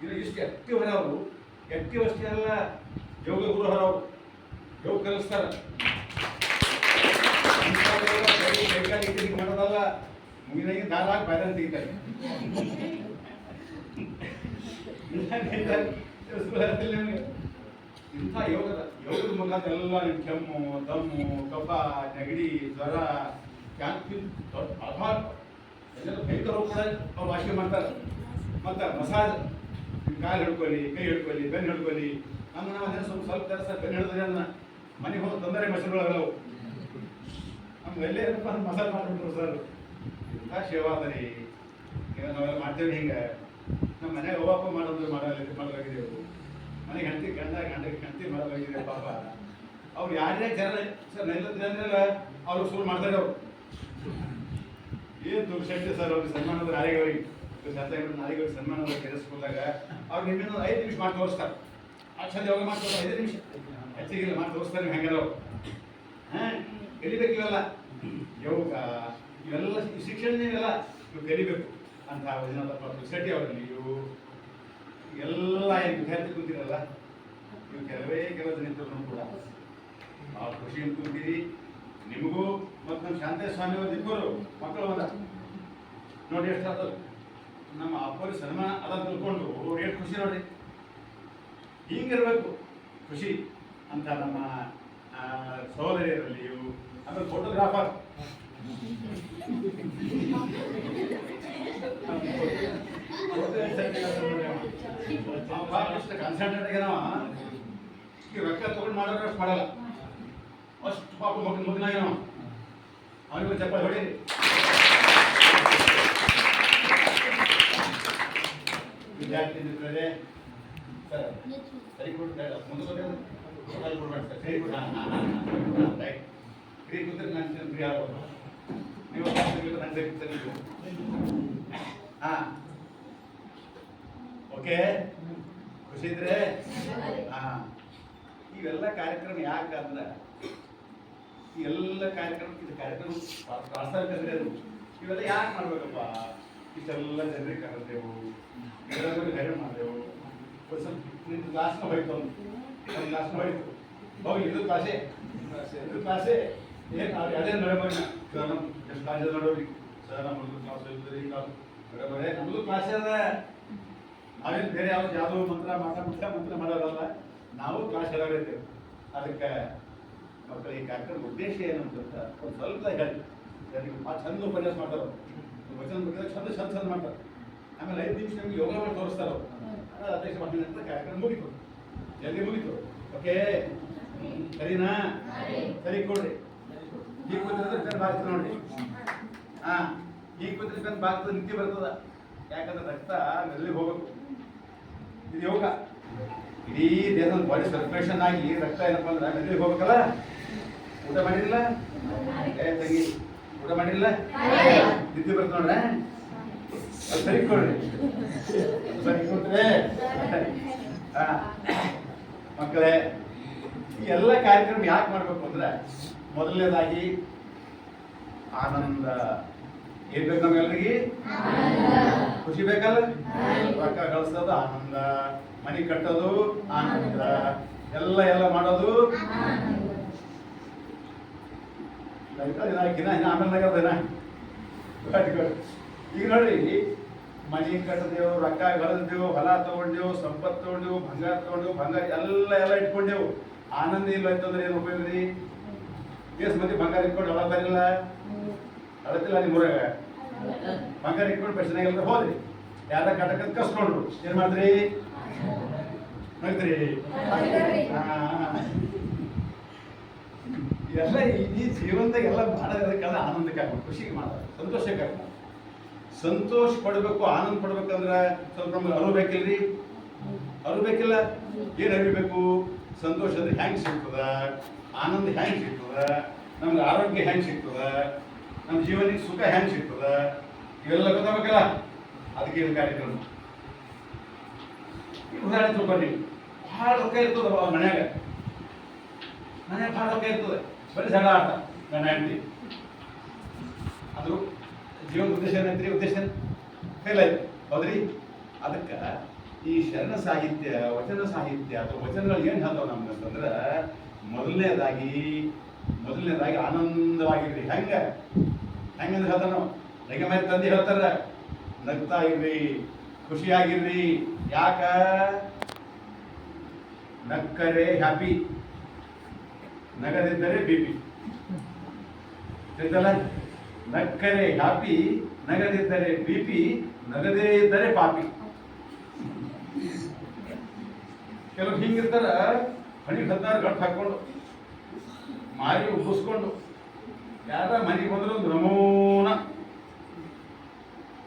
[SPEAKER 4] ಇದು ಇಷ್ಟು ಆಕ್ಟಿವ್ ಹರ ಅವರು. ಆಕ್ಟಿವ್ ಅಷ್ಟೇ ಅಲ್ಲ, ಯೋಗ ಗುರು ಹರ ಅವರು. ಯೋಗ ಕಲಿಸ್ತಾರೆ. ಕೈಕಾಲಿಗೆ ಮಾಡೋದಲ್ಲ, ಮುಗಿನಾಗಿ ದಾರ ಹಾಕಿ ಬಾಯ್ದಾರ ತೆಗಿತಾರೆ. ಇಂಥ ಯೋಗದ ಮುಖಾಂತರ ಎಲ್ಲ ನಿಮ್ಮ ಕೆಮ್ಮು, ದಮ್ಮು, ಕಫ, ನೆಗಡಿ, ಜ್ವರ, ಎಲ್ಲರೂ ಭಯಂಕರ ರೋಗ ಕೂಡ ಅವ್ರು ವಾಸಿ ಮಾಡ್ತಾರೆ. ಮತ್ತು ಮಸಾಜ್, ಕಾಲು ಹಿಡ್ಕೊಳ್ಳಿ, ಕೈ ಹಿಡ್ಕೊಳ್ಳಿ, ಬೆನ್ನು ಹಿಡ್ಕೊಳ್ಳಿ. ನಮ್ಮ ಸ್ವಲ್ಪ ಕೆಲಸ ಬೆನ್ನು ಹಿಡಿದ್ರೆ ಅದನ್ನ ಮನೆಗೆ ಹೋಗಿ ತೊಂದರೆ ಮಷಿನ್ಗಳಾಗಲ್ಲವು. ನಮ್ಗೆ ಎಲ್ಲೇ ಏನಪ್ಪ ಮಸಾಜ್ ಮಾಡಿಬಿಟ್ರು ಸರ್. ಇಂಥ ಸೇವಾ ಅದ ರೀ. ಈಗ ನಾವೆಲ್ಲ ಮಾಡ್ತೇವೆ. ಹಿಂಗೆ ನಮ್ಮ ಮನೆಗೆ ಹೋಗಪ್ಪ ಮಾಡೋದು ಮಾಡಲಾಗಿದ್ದೇವೆ. ಮನೆಗೆ ಹೆಂಡತಿ ಗಂಡಗೆ ಹೆಂಡತಿ ಮಾಡಲಾಗಿದ್ದೇವೆ. ಪಾಪ ಅವ್ರು ಯಾರ್ಯಾರು ಜನ ಸರ್ ನೆಲ್ಲದ್ರಲ್ಲ ಅವ್ರು ಶುರು ಮಾಡ್ತಾರೆ ಅವರು ಏನು ದುರ್ಶಕ್ತಿ ಸರ್ ಅವ್ರಿಗೆ ಸನ್ಮಾನದ ನಾಳೆಗಳಿಗೆ ನಾಳೆಗಳಿಗೆ ಸನ್ಮಾನದ ಕೆರೆಸ್ಕೊಂಡಾಗ ಅವ್ರು ನಿಮ್ಮಿಂದ 5 ನಿಮಿಷ ಮಾಡಿ ತೋರಿಸ್ತಾರೆ ಅಕ್ಷರ ಯೋಗ ಮಾಡಿ ತೋರಿಸ್ತಾರೆ 5 ನಿಮಿಷ ಹೆಚ್ಚಿಗಿಲ್ಲ ಮಾಡಿ ತೋರಿಸ್ತಾರೆ ನೀವು ಹೆಂಗಾರ ಅವ್ರು ಹಾಂ ಕಲಿಬೇಕು ಇವೆಲ್ಲ ಯೋಗ ಇವೆಲ್ಲ ಶಿಕ್ಷಣ ಇವೆಲ್ಲ ನೀವು ಕಲಿಬೇಕು ಅಂತ ಸೊಸೈಟಿ ಅವರಲ್ಲಿ ಇವು ಎಲ್ಲ ಏನು ವಿದ್ಯಾರ್ಥಿ ಕೂತಿರಲ್ಲ ನೀವು ಕೆಲವೇ ಕೆಲವು ಜನಿತರು ಕೂಡ ಭಾಳ ಖುಷಿ ಕೂತೀರಿ ನಿಮಗೂ ಮತ್ತು ನಮ್ಮ ಶಾಂತೇಶ ಸ್ವಾಮಿ ಅವ್ರ ಇಬ್ಬರು ಮಕ್ಕಳು ಬಂದ ನೋಡಿ ಎಷ್ಟು ಅದು ನಮ್ಮ ಅಪ್ಪರಿಗೆ ಸನ್ಮಾನ ಅದ ತಿಳ್ಕೊಂಡು ಅವ್ರು ಎಷ್ಟು ಖುಷಿ ನೋಡ್ರಿ ಹಿಂಗಿರ್ಬೇಕು ಖುಷಿ ಅಂತ ನಮ್ಮ ಸಹೋದರಿಯರಲ್ಲಿ ಇವು ಆಮೇಲೆ ಫೋಟೋಗ್ರಾಫರ್ ಕಾನ್ಸಂಟ್ರೇಟ್ ಆಗ್ಯಾವ ಈ ರೊಕ್ಕ ತಗೊಂಡು ಮಾಡೋರು ಅಷ್ಟು ಮಾಡಲ್ಲ ಅಷ್ಟು ಪಾಪ ಮಗನಾಗ್ಯಾವ ಅವನಿಗೂ ಚಪ್ಪಾಳೆ ಹೊಡೀರಿ ವಿದ್ಯಾರ್ಥಿ ಮಿತ್ರರೇ ಸರ್ ಸರಿ ಕೊಡ್ತಾರೆ ಮುಂದೆ ಕೊಡ್ಬೇಡಿ ಸರ್ ಸರಿ ಕೊಡ ರೈಟ್ ಫ್ರೀ ಕೂತ್ರೆ ನಾನು ಫ್ರೀ ಆಗ್ಬೋದು ನೀವು ನಾನು ಬೇಕು ನೀವು ಹಾಂ ಓಕೆ ಖುಷಿ ಇದ್ರೆ ಹಾಂ ಇವೆಲ್ಲ ಕಾರ್ಯಕ್ರಮ ಯಾಕಂದ್ರೆ ಈ ಎಲ್ಲ ಕಾರ್ಯಕ್ರಮಕ್ಕೆ ಇದು ಕಾರ್ಯಕ್ರಮ ಪ್ರಾಸ್ತಾವಿಕಂದ್ರೆ ಅದು ಇವೆಲ್ಲ ಯಾಕೆ ಮಾಡ್ಬೇಕಪ್ಪ ಇಷ್ಟೆಲ್ಲ ಜನರಿಗೆ ಕರೆದೆವು ಎಲ್ಲರಿಗೂ ಹೈರಾಣ ಮಾಡಿದೆವು ಒಂದು ಸ್ವಲ್ಪ ನಿನ್ನ ಕ್ಲಾಸ್ನ ಹೋಯ್ತು ನಮ್ಮ ಕ್ಲಾಸ್ನ ಹೋಯ್ತು ಹೋಗಿ ಇದು ಕ್ಲಾಸೇ ಏನು ಅದೇ ನಡಬರಿ ಸರ್ ನಮ್ಮ ಎಷ್ಟು ಕ್ಲಾಸ್ ನೋಡೋರಿ ಸರ್ ನಮ್ಮದು ಕ್ಲಾಸ್ ಇರ್ತದೆ ಈ ಕ್ಲಾಸ್ ಬರೇ ನಮ್ಮದು ಕ್ಲಾಸೇ ಅದ ನಾವೇನು ಬೇರೆ ಯಾವುದೋ ಮಂತ್ರ ಮಾಡೋದಲ್ಲ ನಾವು ಕ್ಲಾಸ್ ಹೇಳೋರಿದ್ದೇವೆ ಅದಕ್ಕೆ ಮಕ್ಕಳ ಈ ಕಾರ್ಯಕ್ರಮದ ಉದ್ದೇಶ ಏನು ಅಂತ ಒಂದು ಸ್ವಲ್ಪ ಹೇಳಿ ಜನರಿಗೆ ಭಾಳ ಚಂದ ಉಪನ್ಯಾಸ ಮಾಡ್ತಾರೆ ವಚನ ಬಗ್ಗೆ ಚಂದ ಮಾಡ್ತಾರೆ ಆಮೇಲೆ 5 ನಿಮಿಷ ನಮಗೆ ಯೋಗ ಮಾಡಿ ತೋರಿಸ್ತಾರೆ ಅವರು ಅಧ್ಯಕ್ಷ ಮಾಡಿದ ನಂತರ ಕಾರ್ಯಕ್ರಮ ಮುಗೀತು ಜಲ್ದಿ ಮುಗೀತು ಓಕೆ ಸರಿನಾ ಸರಿ ಕೊಡ್ರಿ ಈಗ ಕೂತಿದ್ರೆ ಪೆನ್ ಬಾಗ್ತದೆ ನೋಡ್ರಿ ಹಾಂ ಈಗ ಕೂತಿದ್ರೆ ಪೆನ್ ಬಾಗ್ತದೆ ನಿತ್ಯ ಬರ್ತದ ಯಾಕಂದ್ರೆ ರಕ್ತ ಮೆಲ್ಲಿಗೆ ಹೋಗ್ಬೇಕು ಇದು ಯೋಗ ಇಡೀ ದೇಹದ ಬಾಡಿ ಸರ್ಕ್ಯುಲೇಷನ್ ಆಗಿ ರಕ್ತ ಏನಪ್ಪ ಅಂದ್ರೆ ಮೆಲ್ಲಿಗೆ ಹೋಗ್ಬೇಕಲ್ಲ ಊಟ ಮಾಡಿರಲಿಲ್ಲ ತಂಗಿ ಊಟ ಮಾಡಿರಲಿಲ್ಲ ನಿದ್ದೆ ಬರ್ತ ನೋಡ್ರೆ ಅದು ಸರಿ ಕೊಡ್ರಿ ಸರಿ ಕೊಡ್ರೆ ಮಕ್ಕಳೇ ಈ ಎಲ್ಲ ಕಾರ್ಯಕ್ರಮ ಯಾಕೆ ಮಾಡ್ಬೇಕು ಅಂದ್ರೆ ಮೊದಲನೇದಾಗಿ ಆನಂದ ಏನ್ ಬೇಕು ನಮ್ಗೆಲ್ಲರಿಗೆ ಖುಷಿ ಬೇಕಲ್ಲ ರೊಕ್ಕ ಗಳಿಸೋದು ಆನಂದ ಮನೆ ಕಟ್ಟೋದು ಆನಂದ ಎಲ್ಲ ಮಾಡೋದು ಆಮೇಲೆ ಈಗ ನೋಡ್ರಿ ಮನೆ ಕಟ್ಟದೆವು ರೊಕ್ಕ ಗಳಿಸ್ದೆವು ಹೊಲ ತಗೊಂಡೆವು ಸಂಪತ್ತು ತಗೊಂಡೆವು ಬಂಗಾರ ಎಲ್ಲ ಇಟ್ಕೊಂಡೆವು ಆನಂದ ಇಲ್ಲ ಅಂತಂದ್ರೆ ಏನು ಉಪಯೋಗ ರೀ ಎಷ್ಟು ಮಂದಿ ಬಂಗಾರ ಇಟ್ಕೊಂಡು ಅಳತಾರಿಲ್ಲ ಅಳತಿಲ್ಲ ನಿಮ್ಮೂರಾಗ ಬಂಗಾರ ಇಟ್ಕೊಂಡು ಪ್ರಶ್ನೆಗೆಲ್ಲ ಹೋದ್ರಿ ಯಾರ ಕಟಕಂತ ಕಸ್ಕೊಂಡ್ರು ಏನ್ ಮಾಡಿದ್ರಿ ನೋಡ್ರಿ ಎಲ್ಲ ಈ ಜೀವನದಾಗ ಎಲ್ಲ ಮಾಡೋದಕ್ಕೆಲ್ಲ ಆನಂದಕ್ಕಾಗ ಖುಷಿಗೆ ಮಾಡೋದು ಸಂತೋಷಕ್ಕಾಗ ಸಂತೋಷ ಪಡಬೇಕು ಆನಂದ ಪಡ್ಬೇಕಂದ್ರೆ ಸ್ವಲ್ಪ ನಮ್ಗೆ ಅರಿಬೇಕಿಲ್ರಿ ಅರಿಬೇಕಿಲ್ಲ ಏನು ಅರಿಬೇಕು ಸಂತೋಷ ಅಂದ್ರೆ ಹೆಂಗೆ ಸಿಗ್ತದ ಆನಂದ ಹೆಂಗೆ ಸಿಗ್ತದ ನಮ್ಗೆ ಆರೋಗ್ಯ ಹೆಂಗೆ ಸಿಗ್ತದ ನಮ್ಮ ಜೀವನಕ್ಕೆ ಸುಖ ಹೆಂಗೆ ಸಿಗ್ತದ ಇವೆಲ್ಲ ಗೊತ್ತಾಗಬೇಕಲ್ಲ ಅದಕ್ಕೆ ಇದು ಕಾರ್ಯಕ್ರಮ ಈ ಉದಾಹರಣೆ ತಿಳ್ಕೊಂಡ್ರಿ ಭಾಳ ರೊಕ್ಕ ಇರ್ತದ ಮನ್ಯಾಗ ಭಾಳ ರೊಕ್ಕ ಇರ್ತದೆ ಬರೀ ಜಗಳ ಆಟ ಗಂಡ ಹೆಂಡತಿ ಅದು ಜೀವನ ಉದ್ದೇಶ ಏನೈತ್ರಿ ಉದ್ದೇಶ ಫೇಲ್ ಆಯ್ತು ಹೌದ್ರಿ ಅದಕ್ಕೆ ಈ ಶರಣ ಸಾಹಿತ್ಯ ವಚನ ಸಾಹಿತ್ಯ ಅಥವಾ ವಚನಗಳು ಏನು ಹೇಳ್ತಾವ ನಮ್ಗೆ ಅಂತಂದ್ರೆ ಮೊದಲನೇದಾಗಿ ಆನಂದವಾಗಿರ್ರಿ ಹೆಂಗಂದ್ರೆ ಹೇಳ್ತಾರ ನಾವು ನಗೆ ಮೇಲೆ ತಂದೆ ಹೇಳ್ತಾರ ನಗ್ತಾ ಇರ್ರಿ ಖುಷಿಯಾಗಿರ್ರಿ ಯಾಕ ನಕ್ಕರೆ ಹ್ಯಾಪಿ ನಗದಿದ್ದರೆ ಬಿಪಿ ತಿಳಿದಲ್ಲ ನಕ್ಕರೆ ಹ್ಯಾಪಿ ನಗದಿದ್ದರೆ ಬಿಪಿ ನಗದೇ ಇದ್ದರೆ ಪಾಪಿ ಕೆಲವು ಹಿಂಗಿರ್ತಾರ ಹಣಿ 16 ಗಂಟು ಹಾಕೊಂಡು ಮಾರಿ ಉಬ್ಬಿಸ್ಕೊಂಡು ಯಾರ ಮನೆಗೆ ಬಂದ್ರು ಒಂದು ನಮೂನ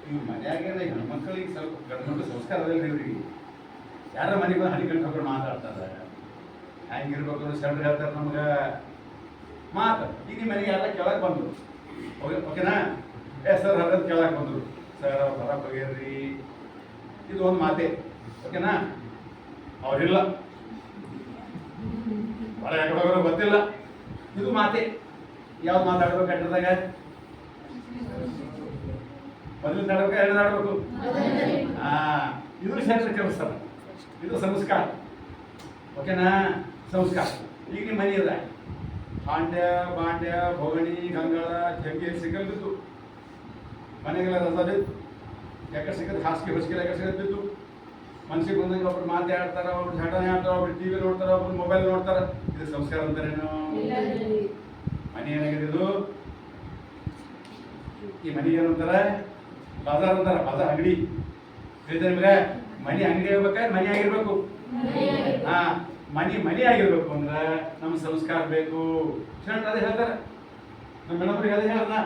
[SPEAKER 4] ಇವ್ರ ಮನೆಯಾಗ ಹೆಣ್ಮಕ್ಳಿಗೆ ಸ್ವಲ್ಪ ಗಂಡು ಸಂಸ್ಕಾರ ಅದಲ್ಲ ಇವ್ರಿಗೆ ಯಾರ ಮನೆಗೆ ಬಂದು ಹಣಿ ಗಂಟು ಹಾಕೊಂಡು ಮಾತಾಡ್ತಾರೆ ಹೆಂಗಿರ್ಬೇಕು ಅಂದ್ರೆ ಸೆಂಟ್ರ್ ಹೇಳ್ತಾರೆ ನಮ್ಗೆ ಮಾತು. ಈಗ ನಿಮ್ಮ ಮನೆಗೆ ಎಲ್ಲ ಕೆಳಗೆ ಬಂದರು, ಓಕೆನಾ? ಸರ್ ಹರದ ಕೆಳಗೆ ಬಂದರು, ಸರ್ ಅವ್ರು ಹೊರಗೆ ಹೋಗ್ಯಾರ್ರಿ, ಇದು ಒಂದು ಮಾತೆ, ಓಕೆನಾ? ಅವ್ರಿಲ್ಲ, ಹೊರ ಯಾಕಡೆ ಗೊತ್ತಿಲ್ಲ, ಇದು ಮಾತೆ. ಯಾವ್ದು ಮಾತಾಡ್ಬೇಕು ಕಟ್ಟದಾಗ? ಮೊದಲು ನಾಡ್ಬೇಕು, ಎರಡು ನಾಡ್ಬೇಕು. ಇದು ಸೆಂಟ್ರ್ ಕೆಲಸ, ಇದು ಸಂಸ್ಕಾರ, ಓಕೆನಾ? ಸಂಸ್ಕಾರ. ಈಗ ನಿಮ್ಮ ಮನೆ ಅದ, ಹಾಂಡ್ಯ ಬಾಂಡ್ಯ ಭೋಗಣಿ ಗಂಗಾಳ ಜಗ್ಗಿ ಸಿಗಲ್ ಬಿದ್ದು, ಮನೆಗೆಲ್ಲ ರಸ ಬಿದ್ದು, ಯಾಕೆ ಸಿಗದು ಹಾಸಿಗೆ ಹೊಸಿಗೆ ಯಾಕೆ ಸಿಗದು ಬಿದ್ದು, ಮನ್ಸಿಗೆ ಬಂದಂಗೆ ಒಬ್ರು ಮಾತಾಡ್ತಾರೆ, ಒಬ್ರು ಝಟನೆ ಆಡ್ತಾರೆ, ಒಬ್ರು ಟಿವಿ ನೋಡ್ತಾರೆ, ಒಬ್ರು ಮೊಬೈಲ್ ನೋಡ್ತಾರೆ. ಇದು ಸಂಸ್ಕಾರ ಅಂತಾರೇನು? ಮನೆ ಏನಾಗಿದೆ ಇದು? ಈ ಮನೆಗೆ ಏನಂತಾರೆ? ಬಾಜಾರ್ ಅಂತಾರೆ, ಬಾಜಾರ್ ಅಂಗಡಿ. ತಿಳಿದ ನಿಮ್ಗೆ? ಮನೆ ಅಂಗಡಿ ಆಗ್ಬೇಕಾದ್ರೆ ಮನೆ ಆಗಿರ್ಬೇಕು. ಮನೆ ಆಗಿರ್ಬೇಕು ಅಂದ್ರೆ ನಮ್ಮ ಸಂಸ್ಕಾರ ಬೇಕು. ಅದೇ ಹೇಳ್ತಾರೆ, ನಮ್ಮ ಮೇಡಮ್ರಿಗೆ ಅದೇ ಹೇಳೋಣ,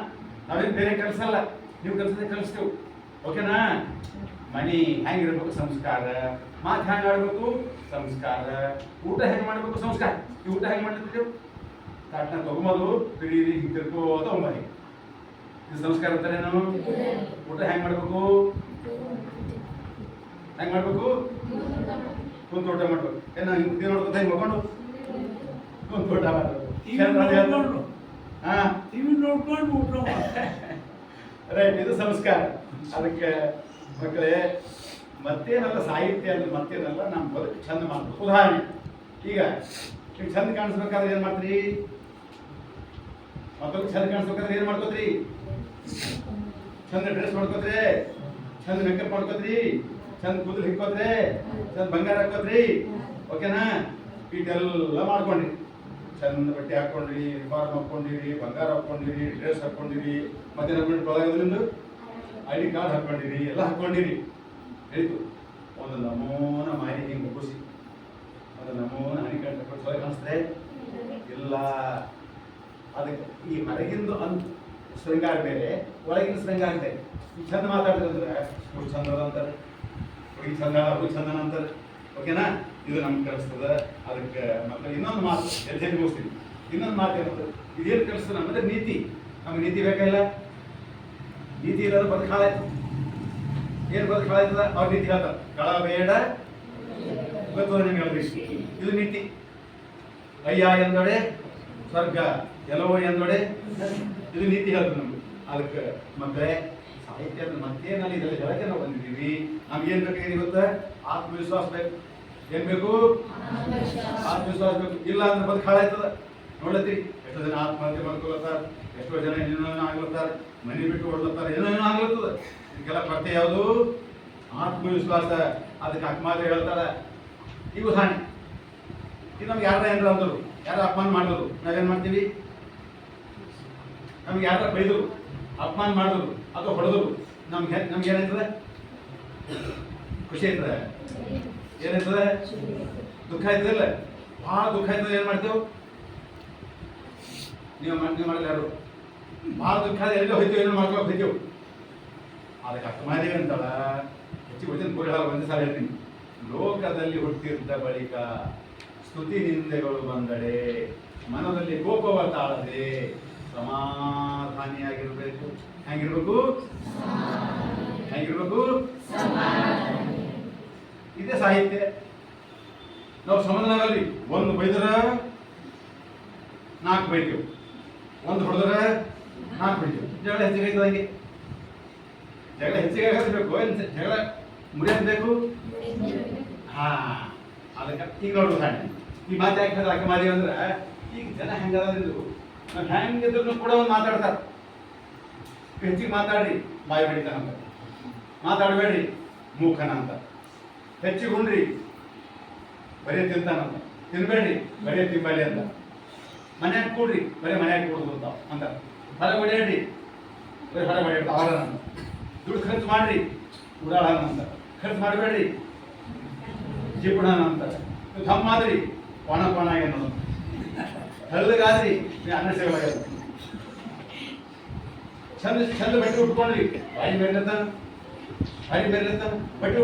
[SPEAKER 4] ನಾವೇನು ಬೇರೆ ಕೆಲಸ ಅಲ್ಲ, ನೀವು ಕೆಲಸದೇ ಕಲಿಸ್ತೇವೆ, ಓಕೆನಾ? ಮನೆ ಹೆಂಗಿರ್ಬೇಕು? ಸಂಸ್ಕಾರ. ಮಾತು ಹೆಂಗೆ ಆಡ್ಬೇಕು? ಸಂಸ್ಕಾರ. ಊಟ ಹೆಂಗೆ ಮಾಡ್ಬೇಕು? ಸಂಸ್ಕಾರ. ಈ ಊಟ ಹೆಂಗೆ ಮಾಡ್ತಿರ್ತೇವೆ? ತಾಟ್ನ ತಗೊಂಬೋದು, ತಿಳೀರಿ, ಹಿಂಗೆ ತಿರ್ಕೋತ ಒಂಬರಿ, ಇದು ಸಂಸ್ಕಾರ ಅಂತಾರೇನು? ಊಟ ಹೆಂಗೆ ಮಾಡ್ಬೇಕು? ಹೆಂಗೆ ಮಾಡ್ಬೇಕು? ಕುಂತು ಊಟ ಮಾಡ್ಬೇಕು. ಏನು ಹಿಂಗೆ ನೋಡ್ಕೊತ ಹಿಂಗೆ ಮಕೊಂಡು ಕುಂತು ಊಟ ಮಾಡ್ಬೇಕು.
[SPEAKER 1] ಟಿವಿ ನೋಡ್ಕೊಂಡು ಊಟ
[SPEAKER 4] ರೈಟ್, ಇದು ಸಂಸ್ಕಾರ. ಅದಕ್ಕೆ ಮಕ್ಕಳೇ ಮತ್ತೇನಲ್ಲ ಸಾಹಿತ್ಯ ಅಂದ್ರೆ ಮತ್ತೇನಲ್ಲ, ನಮ್ಮ ಬದುಕು ಚಂದ ಮಾಡ್ಬೇಕು. ಉದಾಹರಣೆ, ಈಗ ನೀವು ಚಂದ ಕಾಣಿಸ್ಬೇಕಾದ್ರೆ ಏನು ಮಾಡ್ತೀರಿ? ಮಕ್ಕಳು ಚಂದ ಕಾಣಿಸ್ಬೇಕಾದ್ರೆ ಏನು ಮಾಡ್ಕೋತ್ರಿ? ಚಂದ ಡ್ರೆಸ್ ಮಾಡ್ಕೋತ್ರಿ, ಚಂದ ಮೇಕಪ್ ಮಾಡ್ಕೋತ್ರಿ, ಚಂದ ಕೂದಲು ಹಿಕ್ಕೋತ್ರಿ, ಚಂದ ಬಂಗಾರ ಹಾಕೋತ್ರಿ, ಓಕೆನಾ? ಇದೆಲ್ಲ ಮಾಡ್ಕೊಂಡ್ರಿ, ಚಂದ ಬಟ್ಟೆ ಹಾಕೊಂಡ್ರಿ, ರಿಫಾರ್ಮ್ ಹಾಕೊಂಡಿರಿ, ಬಂಗಾರ ಹಾಕೊಂಡಿರಿ, ಡ್ರೆಸ್ ಹಾಕೊಂಡಿರಿ, ಮತ್ತೆ ನಿಮ್ದು ID ಕಾರ್ಡ್ ಹಾಕೊಂಡಿರಿ, ಎಲ್ಲ ಹಾಕೊಂಡಿರಿ. ಹೇಳಿತು ಒಂದು ನಮೂನ ಮಾರಿ ಹಿಂಗೆ ಖುಷಿ, ಒಂದು ನಮೂನ ಹನಿ ಕಾರ್ಡ್ ಹಾಕೊಂಡು ಚಲೋ ಕಾಣಿಸ್ತದೆ ಇಲ್ಲ. ಅದಕ್ಕೆ ಈ ಹೊರಗಿಂದು ಶೃಂಗಾರ ಬೇರೆ, ಒಳಗಿನ ಶೃಂಗಾರ ಬೇರೆ. ಈ ಚಂದ ಮಾತಾಡ್ತಾರೆ, ಹುಡುಗ ಚಂದ ಅಂತಾರೆ, ಹುಡುಗಿ ಚಂದ, ಹುಡುಗ ಚಂದನ ಅಂತಾರೆ, ಓಕೆನಾ? ಇದು ನಮ್ಗೆ ಕಲಿಸ್ತದೆ. ಅದಕ್ಕೆ ಮಕ್ಕಳು ಇನ್ನೊಂದು ಮಾತು ಎಲ್ಲಿ ಮುಗಿಸ್ತೀವಿ. ಇನ್ನೊಂದು ಮಾತು ಏನಂದ್ರೆ, ಇದೇನು ಕಲಿಸ್ತದೆ ನಮ್ಮಂದ್ರೆ ನೀತಿ. ನಮ್ಗೆ ನೀತಿ ಬೇಕಾಗಿಲ್ಲ, ನೀತಿ ಇರೋದು ಬದುಕಾಳಾಯ್ತು. ಏನು ಬದುಕಾಳಾಯ್ತದ? ಅವ್ರ ನೀತಿ ಹೇಳ್ತಾರೆ, ಕಳ ಬೇಡ ಗೊತ್ತು ನಿಮ್ಗೆ ಹೇಳ್ರಿ, ಇದು ನೀತಿ. ಅಯ್ಯ ಎಂದೊಡೆ ಸ್ವರ್ಗ, ಎಲ್ಲವೋ ಎಂದೊಡೆ, ಇದು ನೀತಿ ಹೇಳ್ತದೆ ನಮ್ಗೆ. ಅದಕ್ಕೆ ಮತ್ತೆ ಸಾಹಿತ್ಯ ಮತ್ತೇನಲ್ಲಿ ಇದರಲ್ಲಿ ಹೇಳಕ್ಕೆ ನಾವು ಬಂದಿದ್ದೀವಿ. ನಮ್ಗೇನು ಬೇಕಾಗಿದೆ ಇವತ್ತು? ಆತ್ಮವಿಶ್ವಾಸ ಬೇಕು. ಏನ್ ಬೇಕು? ಆತ್ಮವಿಶ್ವಾಸ ಬೇಕು. ಇಲ್ಲ ಅಂದ್ರೆ ಬದುಕು ಹಾಳಾಯ್ತದ. ನೋಡ್ಲತ್ತೀರಿ ಎಷ್ಟೋ ಜನ ಆತ್ಮಹತ್ಯೆ ಮಾಡ್ಕೊಳತ್ತಾರ, ಎಷ್ಟೋ ಜನ ಏನೇನೋ ಆಗ್ಲತ್ತಾರ, ಮನೆ ಬಿಟ್ಟು ಓಡ್ಲತ್ತಾರ, ಏನೇನೋ ಆಗ್ಲತ್ತದ. ಇದಕ್ಕೆಲ್ಲ ಕೊರತೆ ಯಾವುದು? ಆತ್ಮವಿಶ್ವಾಸ. ಅದಕ್ಕೆ ಅಕ್ಕಮಾದ್ರೆ ಹೇಳ್ತಾರ. ಈ ಉದಾಹರಣೆ, ಈಗ ನಮ್ಗೆ ಯಾರ ಏನಾರ ಅಂದರು, ಯಾರು ಅಪಮಾನ ಮಾಡಿದ್ರು, ನಾವೇನು ಮಾಡ್ತೀವಿ? ನಮ್ಗೆ ಯಾರ ಬೈದರು, ಅಪಮಾನ ಮಾಡಿದ್ರು ಅಥವಾ ಹೊಡೆದ್ರು, ನಮ್ಗೆ ಏನಾಯ್ತದೆ? ಖುಷಿ ಆಯ್ತದೆ? ಏನಾಯ್ತದೆ? ದುಃಖ ಆಯ್ತದಿಲ್ಲ? ಭಾಳ ದುಃಖ ಆಯ್ತದೆ. ಏನು ಮಾಡ್ತೇವೆ? ನೀವು ಮಾಡಲ್ಲ ಯಾರು? ಭಾಳ ದುಃಖ ಎಲ್ಲೋ ಹೋಯ್ತೇವೆ, ಏನೋ ಮಾಡ್ಕೊಳಕ್ಕೆ ಹೋಯ್ತೇವೆ. ಅದಕ್ಕೆ ಅಕ್ಕಮಾದೇವಿ ಅಂತಳ ಹೆಚ್ಚು ಗೊತ್ತಿನ ಪೂರ ಒಂದೇ ಸಾಲ ಹೇಳ್ತೀನಿ. ಲೋಕದಲ್ಲಿ ಹುಟ್ಟಿದ್ದ ಬಳಿಕ ಸ್ತುತಿ ನಿಂದೆಗಳು ಬಂದಡೆ ಮನದಲ್ಲಿ ಕೋಪವ ತಾಳದೆ ಸಮಾಧಾನಿಯಾಗಿರ್ಬೇಕು. ಹೆಂಗಿರ್ಬೇಕು? ಹೆಂಗಿರ್ಬೇಕು? ಇದೇ ಸಾಹಿತ್ಯ. ನಾವು ಸಮಾಧಾನ ಆಗಲ್ರಿ. ಒಂದು ಬೈದ್ರ 4 ಬೈತೇವೆ, ಒಂದು ಹೊಡೆದ್ರ 4 ಬೈತೇವೆ. ಜಗಳ ಹೆಚ್ಚಿಗೆ ಆಯ್ತದ. ಹಂಗೆ ಜಗಳ ಹೆಚ್ಚಿಗೆ ಆಗಬೇಕು, ಜಗಳ ಮುರಿಯೋದು ಬೇಕು. ಅದಕ್ಕೆ ಈಗ ನೋಡುದು ಹಾಗೆ ಈ ಮಾತು ಯಾಕೆ ಹೇಳಿದ್ರೆ ಅಕ್ಕಮಾರಿ ಅಂದ್ರೆ, ಈಗ ಜನ ಹೆಂಗದ್ರಿಂದ ನಾವು ಹೆಂಗಿದ್ರು ಕೂಡ ಒಂದು ಮಾತಾಡ್ತಾರೆ. ಹೆಚ್ಚಿಗೆ ಮಾತಾಡ್ರಿ, ಬಾಯಿ ಬೆಳಿತಾನಂತ. ಮಾತಾಡಬೇಡ್ರಿ, ಮೂಖನ ಅಂತ. ಹೆಚ್ಚಿಗೆ ಉಣ್ರಿ, ಬರೀ ತಿಂತಾನಂತ. ತಿನ್ಬೇಡ್ರಿ, ಬರೀ ತಿಂಬಲಿ ಅಂತ. ಮನ್ಯಾಗ ಕೂಡ್ರಿ, ಬರೀ ಮನ್ಯಾಗ ಕೂಡುದು ಅಂತ. ಹೊರಗೆ ಹೊಡೆಯಡ್ರಿ, ಬರೀ ಹೊರಗೆ ಹೊಡೆಯಡ್ರಿ ಅವರ. ದುಡ್ಡು ಖರ್ಚು ಮಾಡ್ರಿ, ಉಡಾಳನ ಅಂತ. ಖರ್ಚು ಮಾಡಬೇಡ್ರಿ, ಜಿಪುಣನ ಅಂತಾರೆ. ನೀವು ತಮ್ಮ ಮಾಡ್ರಿ, ಕೊಣ ಏನು ಹಳ್ಳಗಾದ್ರಿ, ನೀವು ಅನ್ನ ಸೇವೆ ಚಂದ ಚಂದ ಬಟ್ಟೆ ಉಟ್ಕೊಂಡ್ರಿ, ಬಾಯಿ ಮೇಲೆ ಬಟ್ಟೆ